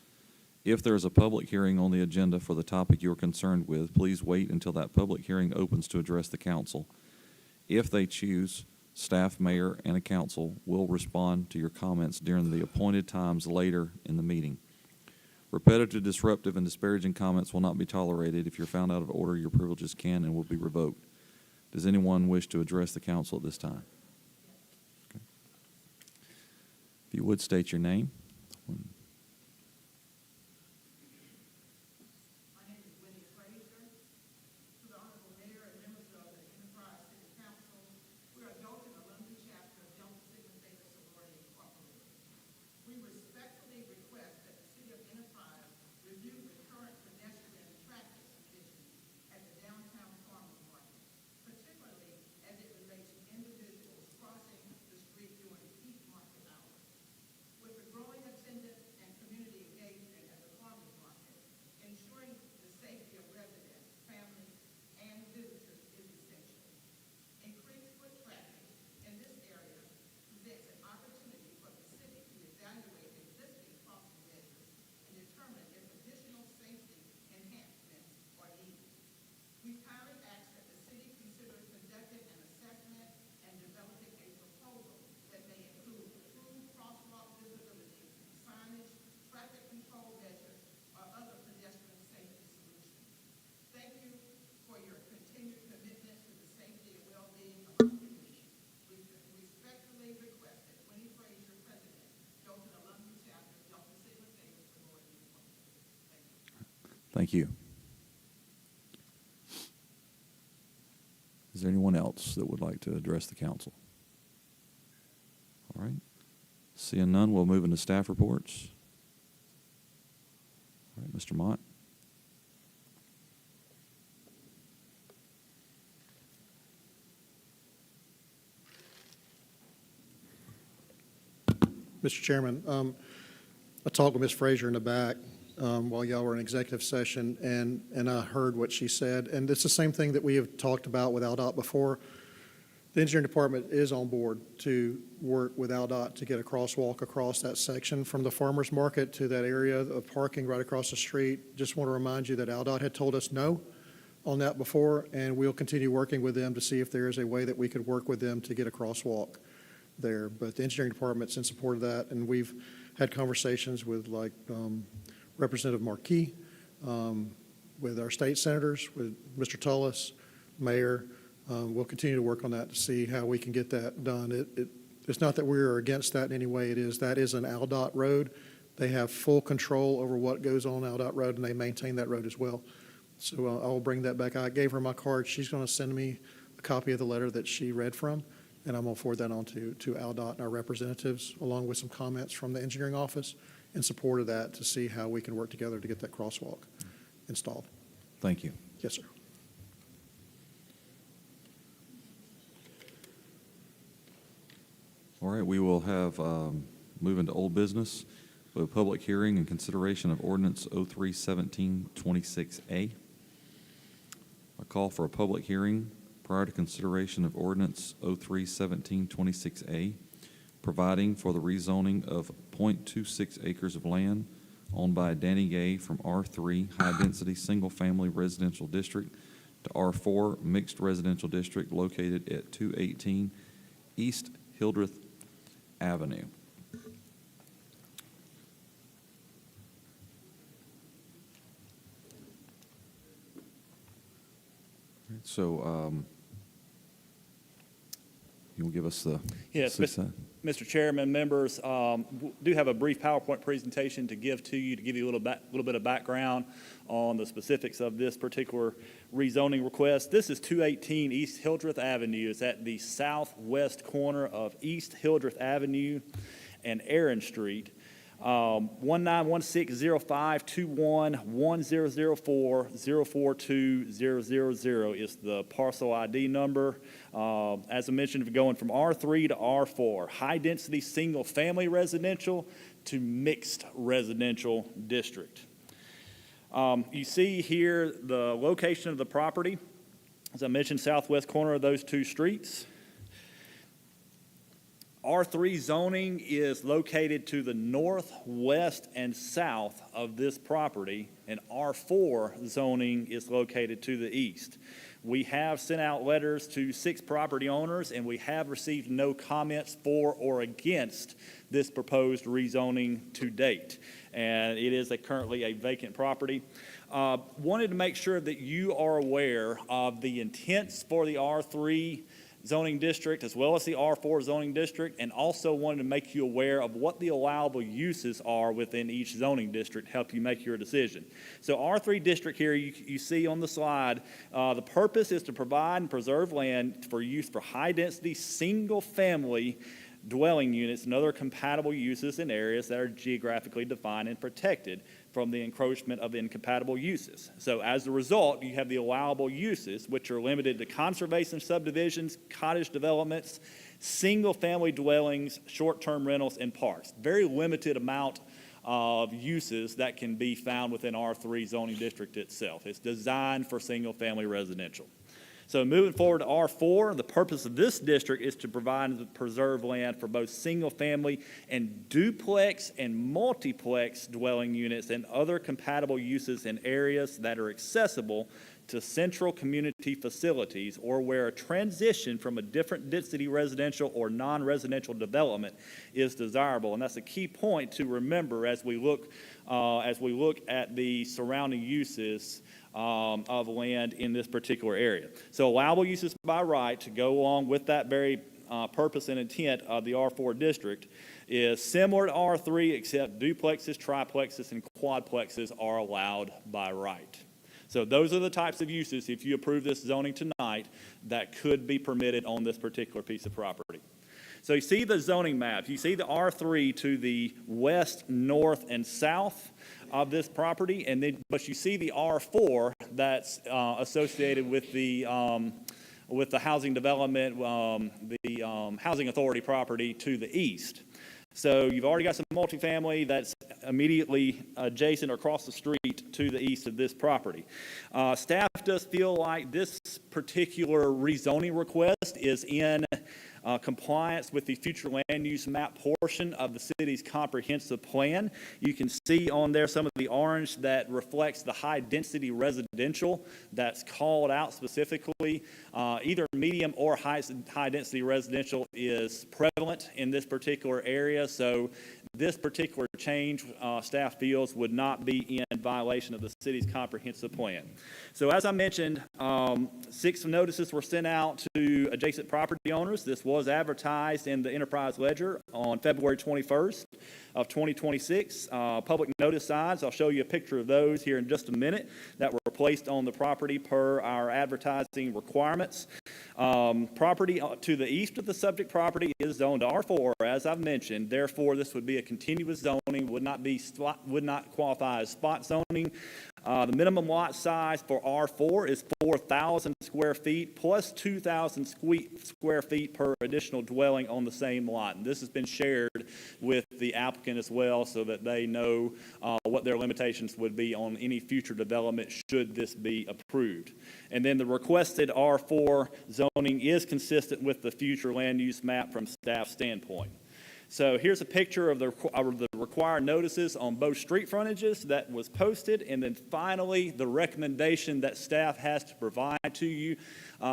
If there is a public hearing on the agenda for the topic you are concerned with, please wait until that public hearing opens to address the council. If they choose, staff, mayor, and a council will respond to your comments during the appointed times later in the meeting. Repetitive, disruptive, and disparaging comments will not be tolerated. If you're found out of order, your privileges can and will be revoked. Does anyone wish to address the council at this time? Okay. If you would state your name. Thank you. Is there anyone else that would like to address the council? All right. Seeing none, we'll move into staff reports. All right, Mr. Mott. Mr. Chairman, I talked with Ms. Frazier in the back while y'all were in executive session, and I heard what she said. And it's the same thing that we have talked about with ALDOT before. The engineering department is on board to work with ALDOT to get a crosswalk across that section from the farmer's market to that area of parking right across the street. Just want to remind you that ALDOT had told us no on that before, and we'll continue working with them to see if there is a way that we could work with them to get a crosswalk there. But the engineering department's in support of that, and we've had conversations with Representative Markey, with our state senators, with Mr. Tullis, Mayor. We'll continue to work on that to see how we can get that done. It's not that we're against that in any way. That is an ALDOT road. They have full control over what goes on ALDOT road, and they maintain that road as well. So I'll bring that back. I gave her my card. She's going to send me a copy of the letter that she read from, and I'm going to forward that on to ALDOT and our representatives, along with some comments from the engineering office in support of that, to see how we can work together to get that crosswalk installed. Thank you. Yes, sir. All right, we will have, move into old business with a public hearing and consideration of ordinance 03-1726A. A call for a public hearing prior to consideration of ordinance 03-1726A, providing for the rezoning of .26 acres of land owned by Danny Gay from R3 High Density Single Family Residential District to R4 Mixed Residential District located at 218 East Hildreth Avenue. So, you will give us the... Yes, Mr. Chairman, members, do have a brief PowerPoint presentation to give to you, to give you a little bit of background on the specifics of this particular rezoning request. This is 218 East Hildreth Avenue. It's at the southwest corner of East Hildreth Avenue and Aaron Street. 191605211004042000 is the parcel ID number. As I mentioned, going from R3 to R4, high-density single-family residential to mixed residential district. You see here the location of the property. As I mentioned, southwest corner of those two streets. R3 zoning is located to the northwest and south of this property, and R4 zoning is located to the east. We have sent out letters to 6 property owners, and we have received no comments for or against this proposed rezoning to date. And it is currently a vacant property. Wanted to make sure that you are aware of the intents for the R3 zoning district as well as the R4 zoning district, and also wanted to make you aware of what the allowable uses are within each zoning district, help you make your decision. So R3 district here, you see on the slide, the purpose is to provide and preserve land for use for high-density, single-family dwelling units and other compatible uses in areas that are geographically defined and protected from the encroachment of incompatible uses. So as a result, you have the allowable uses, which are limited to conservation subdivisions, cottage developments, single-family dwellings, short-term rentals, and parks. Very limited amount of uses that can be found within R3 zoning district itself. It's designed for single-family residential. So moving forward to R4, the purpose of this district is to provide and preserve land for both single-family and duplex and multiplex dwelling units and other compatible uses in areas that are accessible to central community facilities or where a transition from a different density residential or non-residential development is desirable. And that's a key point to remember as we look at the surrounding uses of land in this particular area. So allowable uses by right to go along with that very purpose and intent of the R4 district is similar to R3, except duplexes, triplexes, and quadplexes are allowed by right. So those are the types of uses, if you approve this zoning tonight, that could be permitted on this particular piece of property. So you see the zoning map. You see the R3 to the west, north, and south of this property, and then but you see the R4 that's associated with the housing development, the housing authority property to the east. So you've already got some multifamily that's immediately adjacent or across the street to the east of this property. Staff does feel like this particular rezoning request is in compliance with the future land use map portion of the city's comprehensive plan. You can see on there some of the orange that reflects the high-density residential that's called out specifically. Either medium or high-density residential is prevalent in this particular area, so this particular change, staff feels, would not be in violation of the city's comprehensive plan. So as I mentioned, 6 notices were sent out to adjacent property owners. This was advertised in the Enterprise Ledger on February 21st of 2026. Public notice signs, I'll show you a picture of those here in just a minute, that were placed on the property per our advertising requirements. Property to the east of the subject property is zoned R4, as I've mentioned. Therefore, this would be a continuous zoning, would not qualify as spot zoning. The minimum lot size for R4 is 4,000 square feet plus 2,000 square feet per additional dwelling on the same lot. And this has been shared with the applicant as well so that they know what their limitations would be on any future development should this be approved. And then the requested R4 zoning is consistent with the future land use map from staff standpoint. So here's a picture of the required notices on both street frontages that was posted, and then finally the recommendation that staff has to provide to you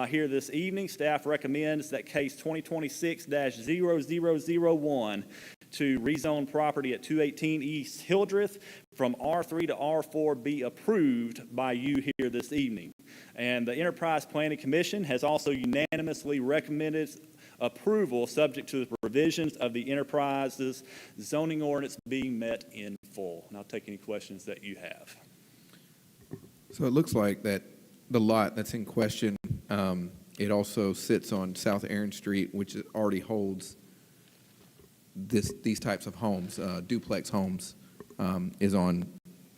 here this evening. Staff recommends that case 2026-0001 to rezone property at 218 East Hildreth from R3 to R4 be approved by you here this evening. And the Enterprise Planning Commission has also unanimously recommended approval subject to the provisions of the Enterprise's zoning ordinance being met in full. And I'll take any questions that you have. So it looks like that the lot that's in question, it also sits on South Aaron Street, which already holds these types of homes, duplex homes, is on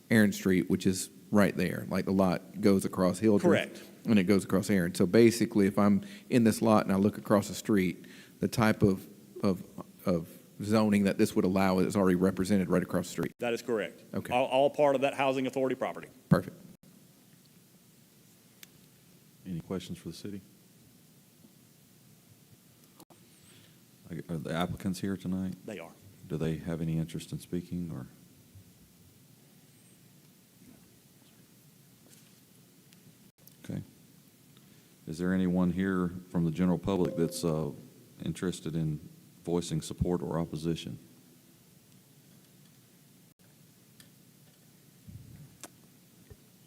Aaron Street, which is right there. Like the lot goes across Hildreth. Correct. And it goes across Aaron. So basically, if I'm in this lot and I look across the street, the type of zoning that this would allow is already represented right across the street. That is correct. Okay. All part of that housing authority property. Perfect. Any questions for the city? are the applicants here tonight? They are. Do they have any interest in speaking, or? Okay. Is there anyone here from the general public that's interested in voicing support or opposition?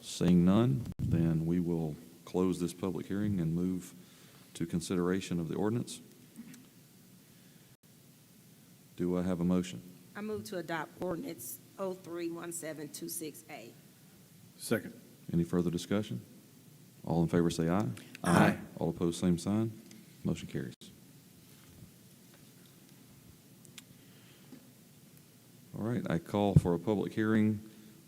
Seeing none, then we will close this public hearing and move to consideration of the ordinance. Do I have a motion? I move to adopt ordinance 031726A. Second. Any further discussion? All in favor say aye. Aye. All opposed, same sign. Motion carries. All right, I call for a public hearing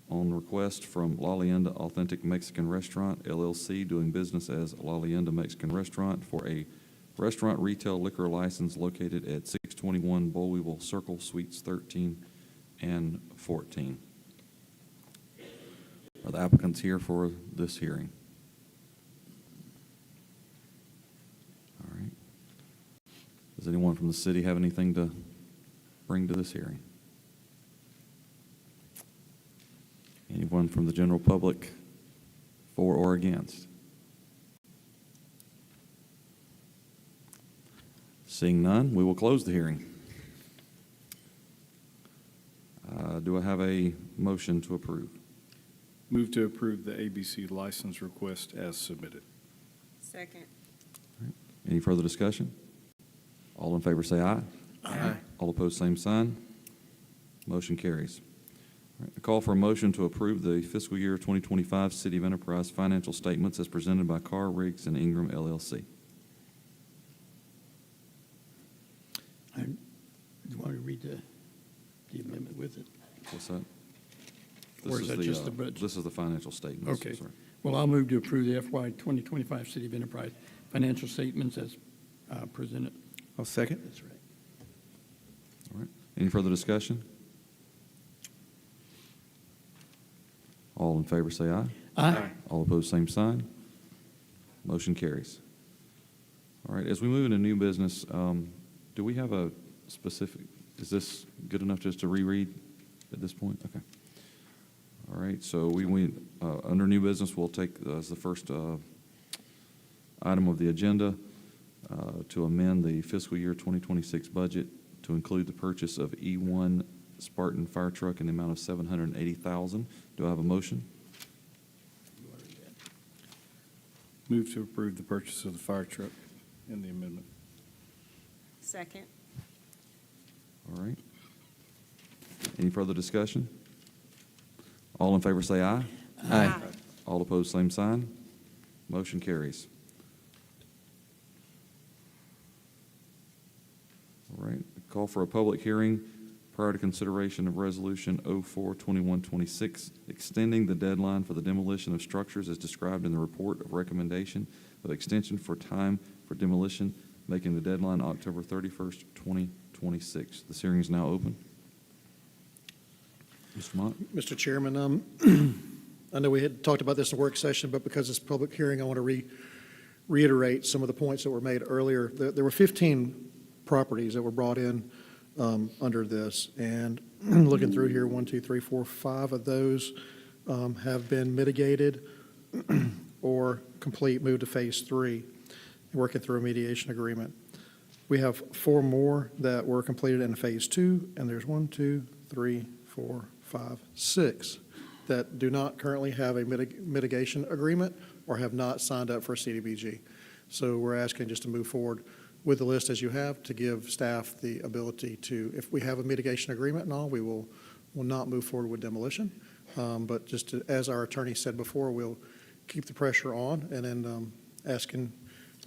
on request from La Leyenda Authentic Mexican Restaurant, LLC, doing business as La Leyenda Mexican Restaurant, for a restaurant retail liquor license located at 621 Bullweevil Circle, Suites 13 and 14. Are the applicants here for this hearing? All right. Does anyone from the city have anything to bring to this hearing? Anyone from the general public for or against? Seeing none, we will close the hearing. Do I have a motion to approve? Move to approve the ABC license request as submitted. Second. Any further discussion? All in favor say aye. Aye. All opposed, same sign. Motion carries. All right, I call for a motion to approve the fiscal year 2025 City of Enterprise financial statements as presented by Carr, Riggs, and Ingram, LLC. Do you want to read the amendment with it? What's that? Or is that just the budget? This is the financial statements. Okay. Sorry. Well, I'll move to approve the FY 2025 City of Enterprise financial statements as presented. I'll second. That's right. All right. Any further discussion? All in favor say aye. Aye. All opposed, same sign. Motion carries. All right, as we move into new business, do we have a specific, is this good enough just to reread at this point? Okay. All right, so under new business, we'll take as the first item of the agenda to amend the fiscal year 2026 budget to include the purchase of E1 Spartan fire truck in the amount of $780,000. Do I have a motion? Move to approve the purchase of the fire truck and the amendment. Second. All right. Any further discussion? All in favor say aye. Aye. All opposed, same sign. Motion carries. All right, call for a public hearing prior to consideration of Resolution 04-2126, extending the deadline for the demolition of structures as described in the report of recommendation of extension for time for demolition, making the deadline October 31st, 2026. This hearing is now open. Mr. Mott? Mr. Chairman, I know we had talked about this in a work session, but because it's a public hearing, I want to reiterate some of the points that were made earlier. There were 15 properties that were brought in under this, and looking through here, 1, 2, 3, 4, 5 of those have been mitigated or complete, moved to phase 3, working through a mediation agreement. We have 4 more that were completed in phase 2, and there's 1, 2, 3, 4, 5, 6 that do not currently have a mitigation agreement or have not signed up for a CDBG. So we're asking just to move forward with the list as you have, to give staff the ability to, if we have a mitigation agreement and all, we will not move forward with demolition. But just to, as our attorney said before, we'll keep the pressure on and then asking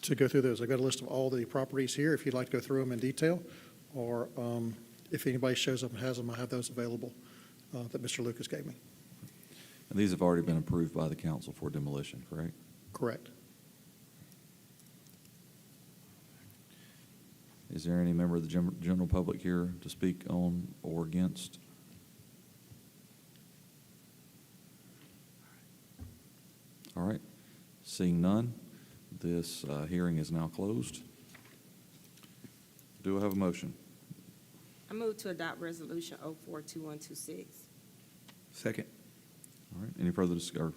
to go through those. I've got a list of all the properties here, if you'd like to go through them in detail, or if anybody shows up and has them, I have those available that Mr. Lucas gave me. And these have already been approved by the council for demolition, correct? Correct. Is there any member of the general public here to speak on or against? All right. Seeing none, this hearing is now closed. Do I have a motion? I move to adopt Resolution 042126. Second. All right, any further discussion?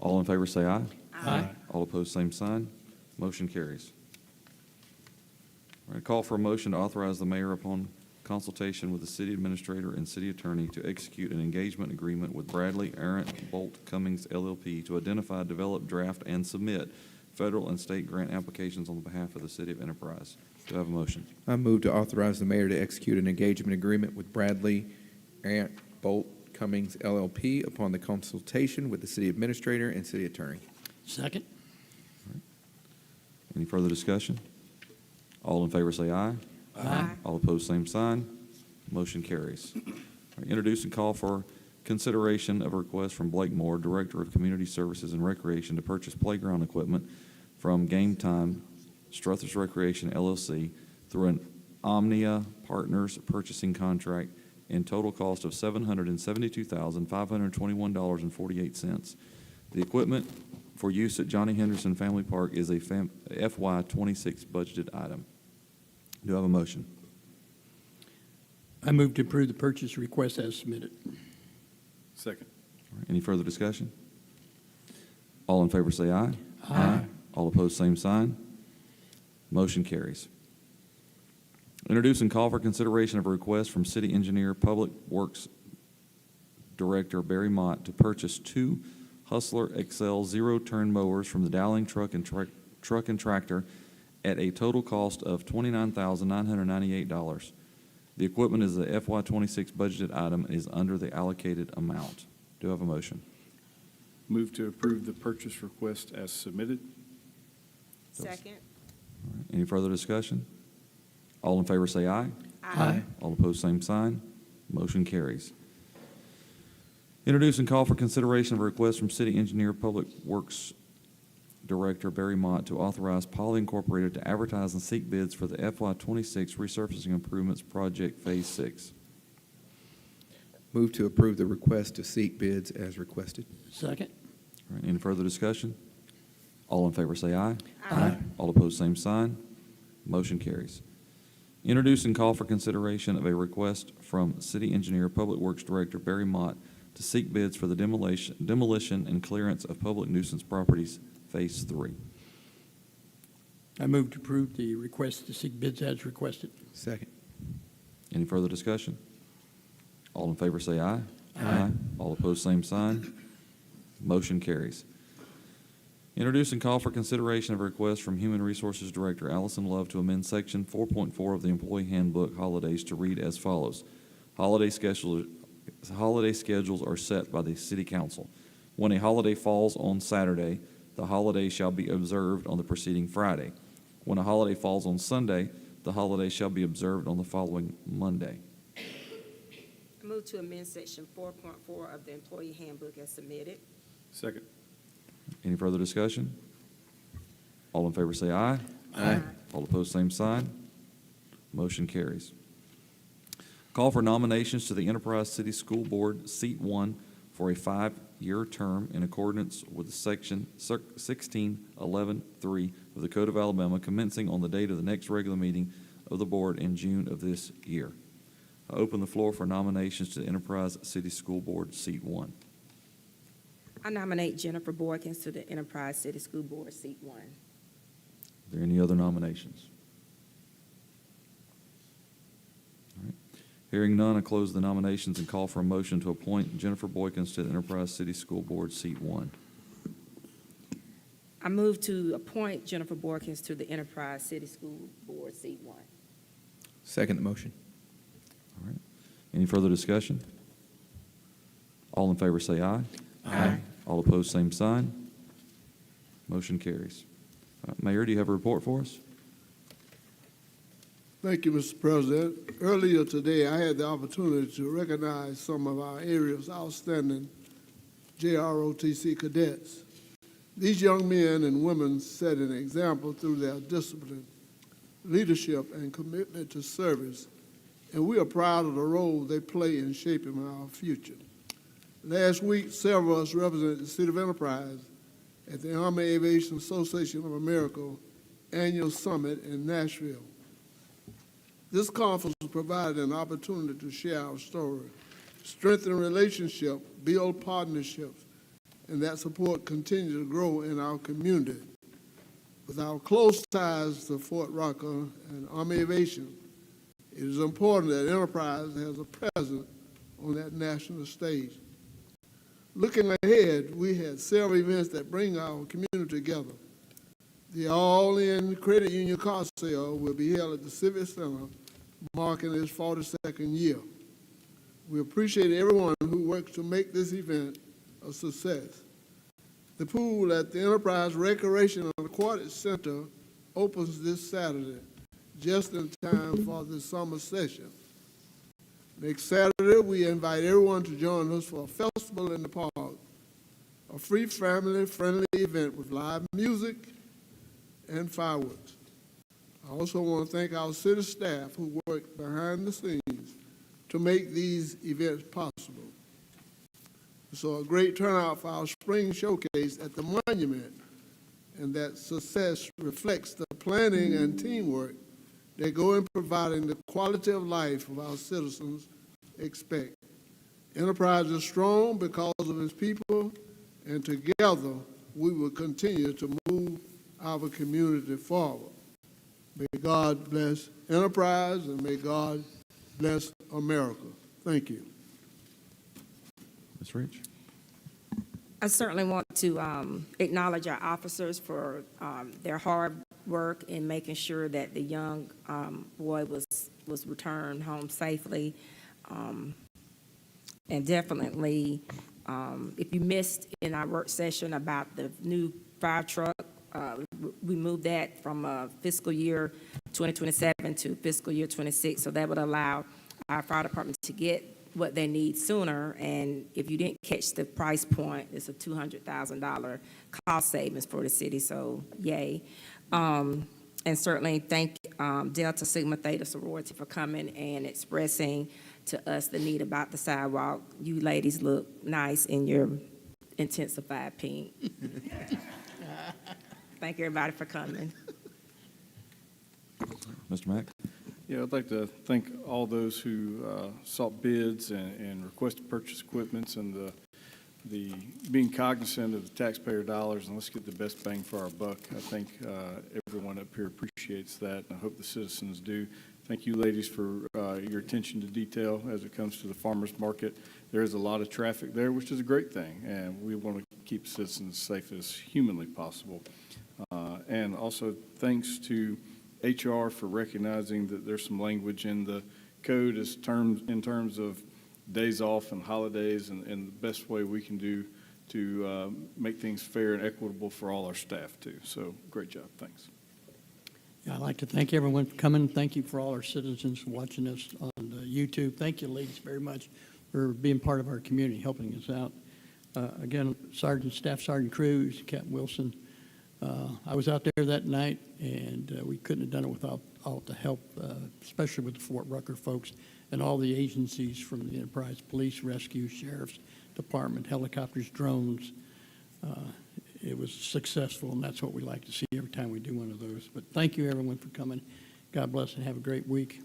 All in favor say aye. Aye. All opposed, same sign. Motion carries. All right, call for a motion to authorize the mayor upon consultation with the city administrator and city attorney to execute an engagement agreement with Bradley, Arent, Bolt, Cummings LLP to identify, develop, draft, and submit federal and state grant applications on behalf of the city of Enterprise. Do I have a motion? I move to authorize the mayor to execute an engagement agreement with Bradley, Arent, Bolt, Cummings LLP upon the consultation with the city administrator and city attorney. Second? Any further discussion? All in favor say aye. Aye. All opposed, same sign. Motion carries. All right, introduce and call for consideration of a request from Blake Moore, Director of Community Services and Recreation, to purchase playground equipment from Game Time Struthers Recreation LLC through an Omnia Partners purchasing contract in total cost of $772,521.48. The equipment for use at Johnny Henderson Family Park is a FY26 budgeted item. Do I have a motion? I move to approve the purchase request as submitted. Second. All right, any further discussion? All in favor say aye. Aye. All opposed, same sign. Motion carries. Introduce and call for consideration of a request from City Engineer, Public Works Director Barry Mott to purchase 2 Hustler XL zero-turn mowers from the Dowling Truck and Tractor at a total cost of $29,998. The equipment is the FY26 budgeted item and is under the allocated amount. Do I have a motion? Move to approve the purchase request as submitted. Second. All right, any further discussion? All in favor say aye. Aye. All opposed, same sign. Motion carries. Introduce and call for consideration of a request from City Engineer, Public Works Director Barry Mott to authorize Poly Incorporated to advertise and seek bids for the FY26 resurfacing improvements project Phase 6. Move to approve the request to seek bids as requested. Second? All right, any further discussion? All in favor say aye. Aye. All opposed, same sign. Motion carries. Introduce and call for consideration of a request from City Engineer, Public Works Director Barry Mott to seek bids for the demolition and clearance of public nuisance properties, Phase 3. I move to approve the request to seek bids as requested. Second. Any further discussion? All in favor say aye. Aye. All opposed, same sign. Motion carries. Introduce and call for consideration of a request from Human Resources Director Allison Love to amend Section 4.4 of the Employee Handbook Holidays to read as follows. Holiday schedules are set by the City Council. When a holiday falls on Saturday, the holiday shall be observed on the preceding Friday. When a holiday falls on Sunday, the holiday shall be observed on the following Monday. I move to amend Section 4.4 of the Employee Handbook as submitted. Second. Any further discussion? All in favor say aye. Aye. All opposed, same sign. Motion carries. Call for nominations to the Enterprise City School Board, Seat 1, for a 5-year term in accordance with Section 1611.3 of the Code of Alabama, commencing on the date of the next regular meeting of the board in June of this year. I open the floor for nominations to the Enterprise City School Board, Seat 1. I nominate Jennifer Boykins to the Enterprise City School Board, Seat 1. Are there any other nominations? All right. Hearing none, I close the nominations and call for a motion to appoint Jennifer Boykins to the Enterprise City School Board, Seat 1. I move to appoint Jennifer Boykins to the Enterprise City School Board, Seat 1. Second the motion. All right. Any further discussion? All in favor say aye. Aye. All opposed, same sign. Motion carries. Mayor, do you have a report for us? Thank you, Mr. President. Earlier today, I had the opportunity to recognize some of our area's outstanding JROTC cadets. These young men and women set an example through their discipline, leadership, and commitment to service, and we are proud of the role they play in shaping our future. Last week, several of us represented the City of Enterprise at the Army Aviation Association of America Annual Summit in Nashville. This conference provided an opportunity to share our story, strengthen relationships, build partnerships, and that support continue to grow in our community. With our close ties to Fort Rucker and Army Aviation, it is important that Enterprise has a presence on that national stage. Looking ahead, we had several events that bring our community together. The All-In Credit Union Car Sale will be held at the Civic Center, marking its 42nd year. We appreciate everyone who works to make this event a success. The pool at the Enterprise Recreation and Aquatic Center opens this Saturday, just in time for the summer session. Next Saturday, we invite everyone to join us for a festival in the park, a free family-friendly event with live music and fireworks. I also want to thank our city staff who work behind the scenes to make these events possible. So a great turnout for our spring showcase at the monument, and that success reflects the planning and teamwork that go in providing the quality of life of our citizens expect. Enterprise is strong because of its people, and together we will continue to move our community forward. May God bless Enterprise, and may God bless America. Thank you. Ms. Rich? I certainly want to acknowledge our officers for their hard work in making sure that the young boy was returned home safely. And definitely, if you missed in our work session about the new fire truck, we moved that from fiscal year 2027 to fiscal year 26, so that would allow our fire department to get what they need sooner. And if you didn't catch the price point, it's a $200,000 cost savings for the city, so yay. And certainly thank Delta Sigma Theta sorority for coming and expressing to us the need about the sidewalk. You ladies look nice in your intensified pink. Thank everybody for coming. Mr. Mack? Yeah, I'd like to thank all those who sought bids and requested purchase equipments, and the being cognizant of the taxpayer dollars, and let's get the best bang for our buck. I think everyone up here appreciates that, and I hope the citizens do. Thank you, ladies, for your attention to detail as it comes to the farmers market. There is a lot of traffic there, which is a great thing, and we want to keep citizens safe as humanly possible. And also thanks to HR for recognizing that there's some language in the code in terms of days off and holidays, and the best way we can do to make things fair and equitable for all our staff too. So great job. Thanks. Yeah, I'd like to thank everyone for coming. Thank you for all our citizens watching us on YouTube. Thank you, ladies, very much for being part of our community, helping us out. Again, Staff Sergeant Cruz, Captain Wilson, I was out there that night, and we couldn't have done it without all the help, especially with the Fort Rucker folks and all the agencies from the Enterprise Police, Rescue, Sheriff's Department, helicopters, drones. It was successful, and that's what we like to see every time we do one of those. But thank you, everyone, for coming. God bless and have a great week.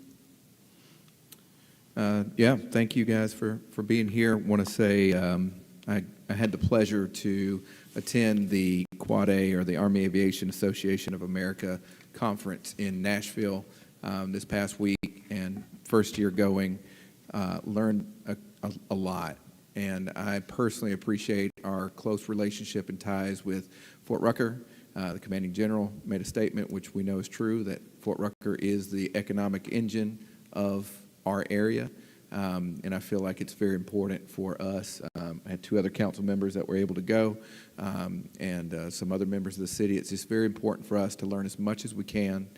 Yeah, thank you guys for being here. I want to say I had the pleasure to attend the Quad A, or the Army Aviation Association of America conference in Nashville this past week, and first year going, learned a lot. And I personally appreciate our close relationship and ties with Fort Rucker. The commanding general made a statement, which we know is true, that Fort Rucker is the economic engine of our area. And I feel like it's very important for us. I had two other council members that were able to go, and some other members of the city. It's just very important for us to learn as much as we can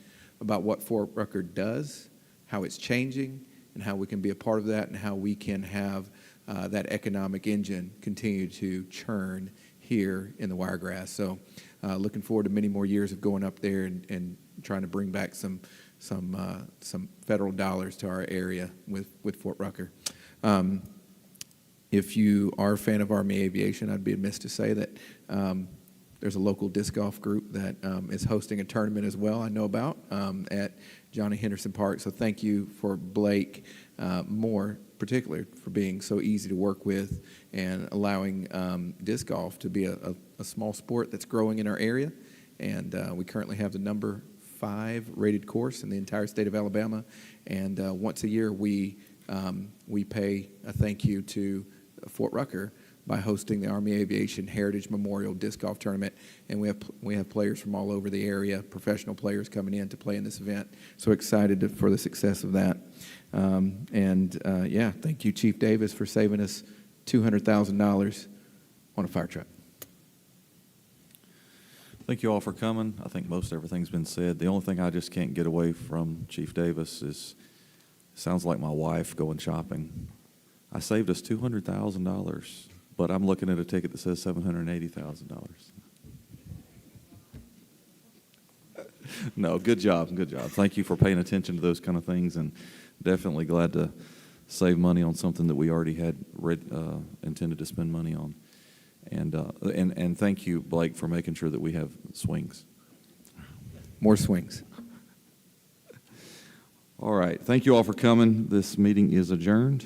about what Fort Rucker does, how it's changing, and how we can be a part of that, and how we can have that economic engine continue to churn here in the Wiregrass. So looking forward to many more years of going up there and trying to bring back some federal dollars to our area with Fort Rucker. If you are a fan of Army Aviation, I'd be amiss to say that There's a local disc golf group that is hosting a tournament as well, I know about, at Johnny Henderson Park. So thank you for Blake, more particularly for being so easy to work with and allowing disc golf to be a small sport that's growing in our area. And we currently have the number 5 rated course in the entire state of Alabama. And once a year, we pay a thank you to Fort Rucker by hosting the Army Aviation Heritage Memorial Disc Golf Tournament. And we have players from all over the area, professional players coming in to play in this event. So excited for the success of that. Yeah, thank you, Chief Davis, for saving us $200,000 on a fire truck. Thank you all for coming. I think most everything's been said. The only thing I just can't get away from Chief Davis is, sounds like my wife going shopping. I saved us $200,000, but I'm looking at a ticket that says $780,000. No, good job, good job. Thank you for paying attention to those kind of things, and definitely glad to save money on something that we already had intended to spend money on. And thank you, Blake, for making sure that we have swings. More swings. All right. Thank you all for coming. This meeting is adjourned.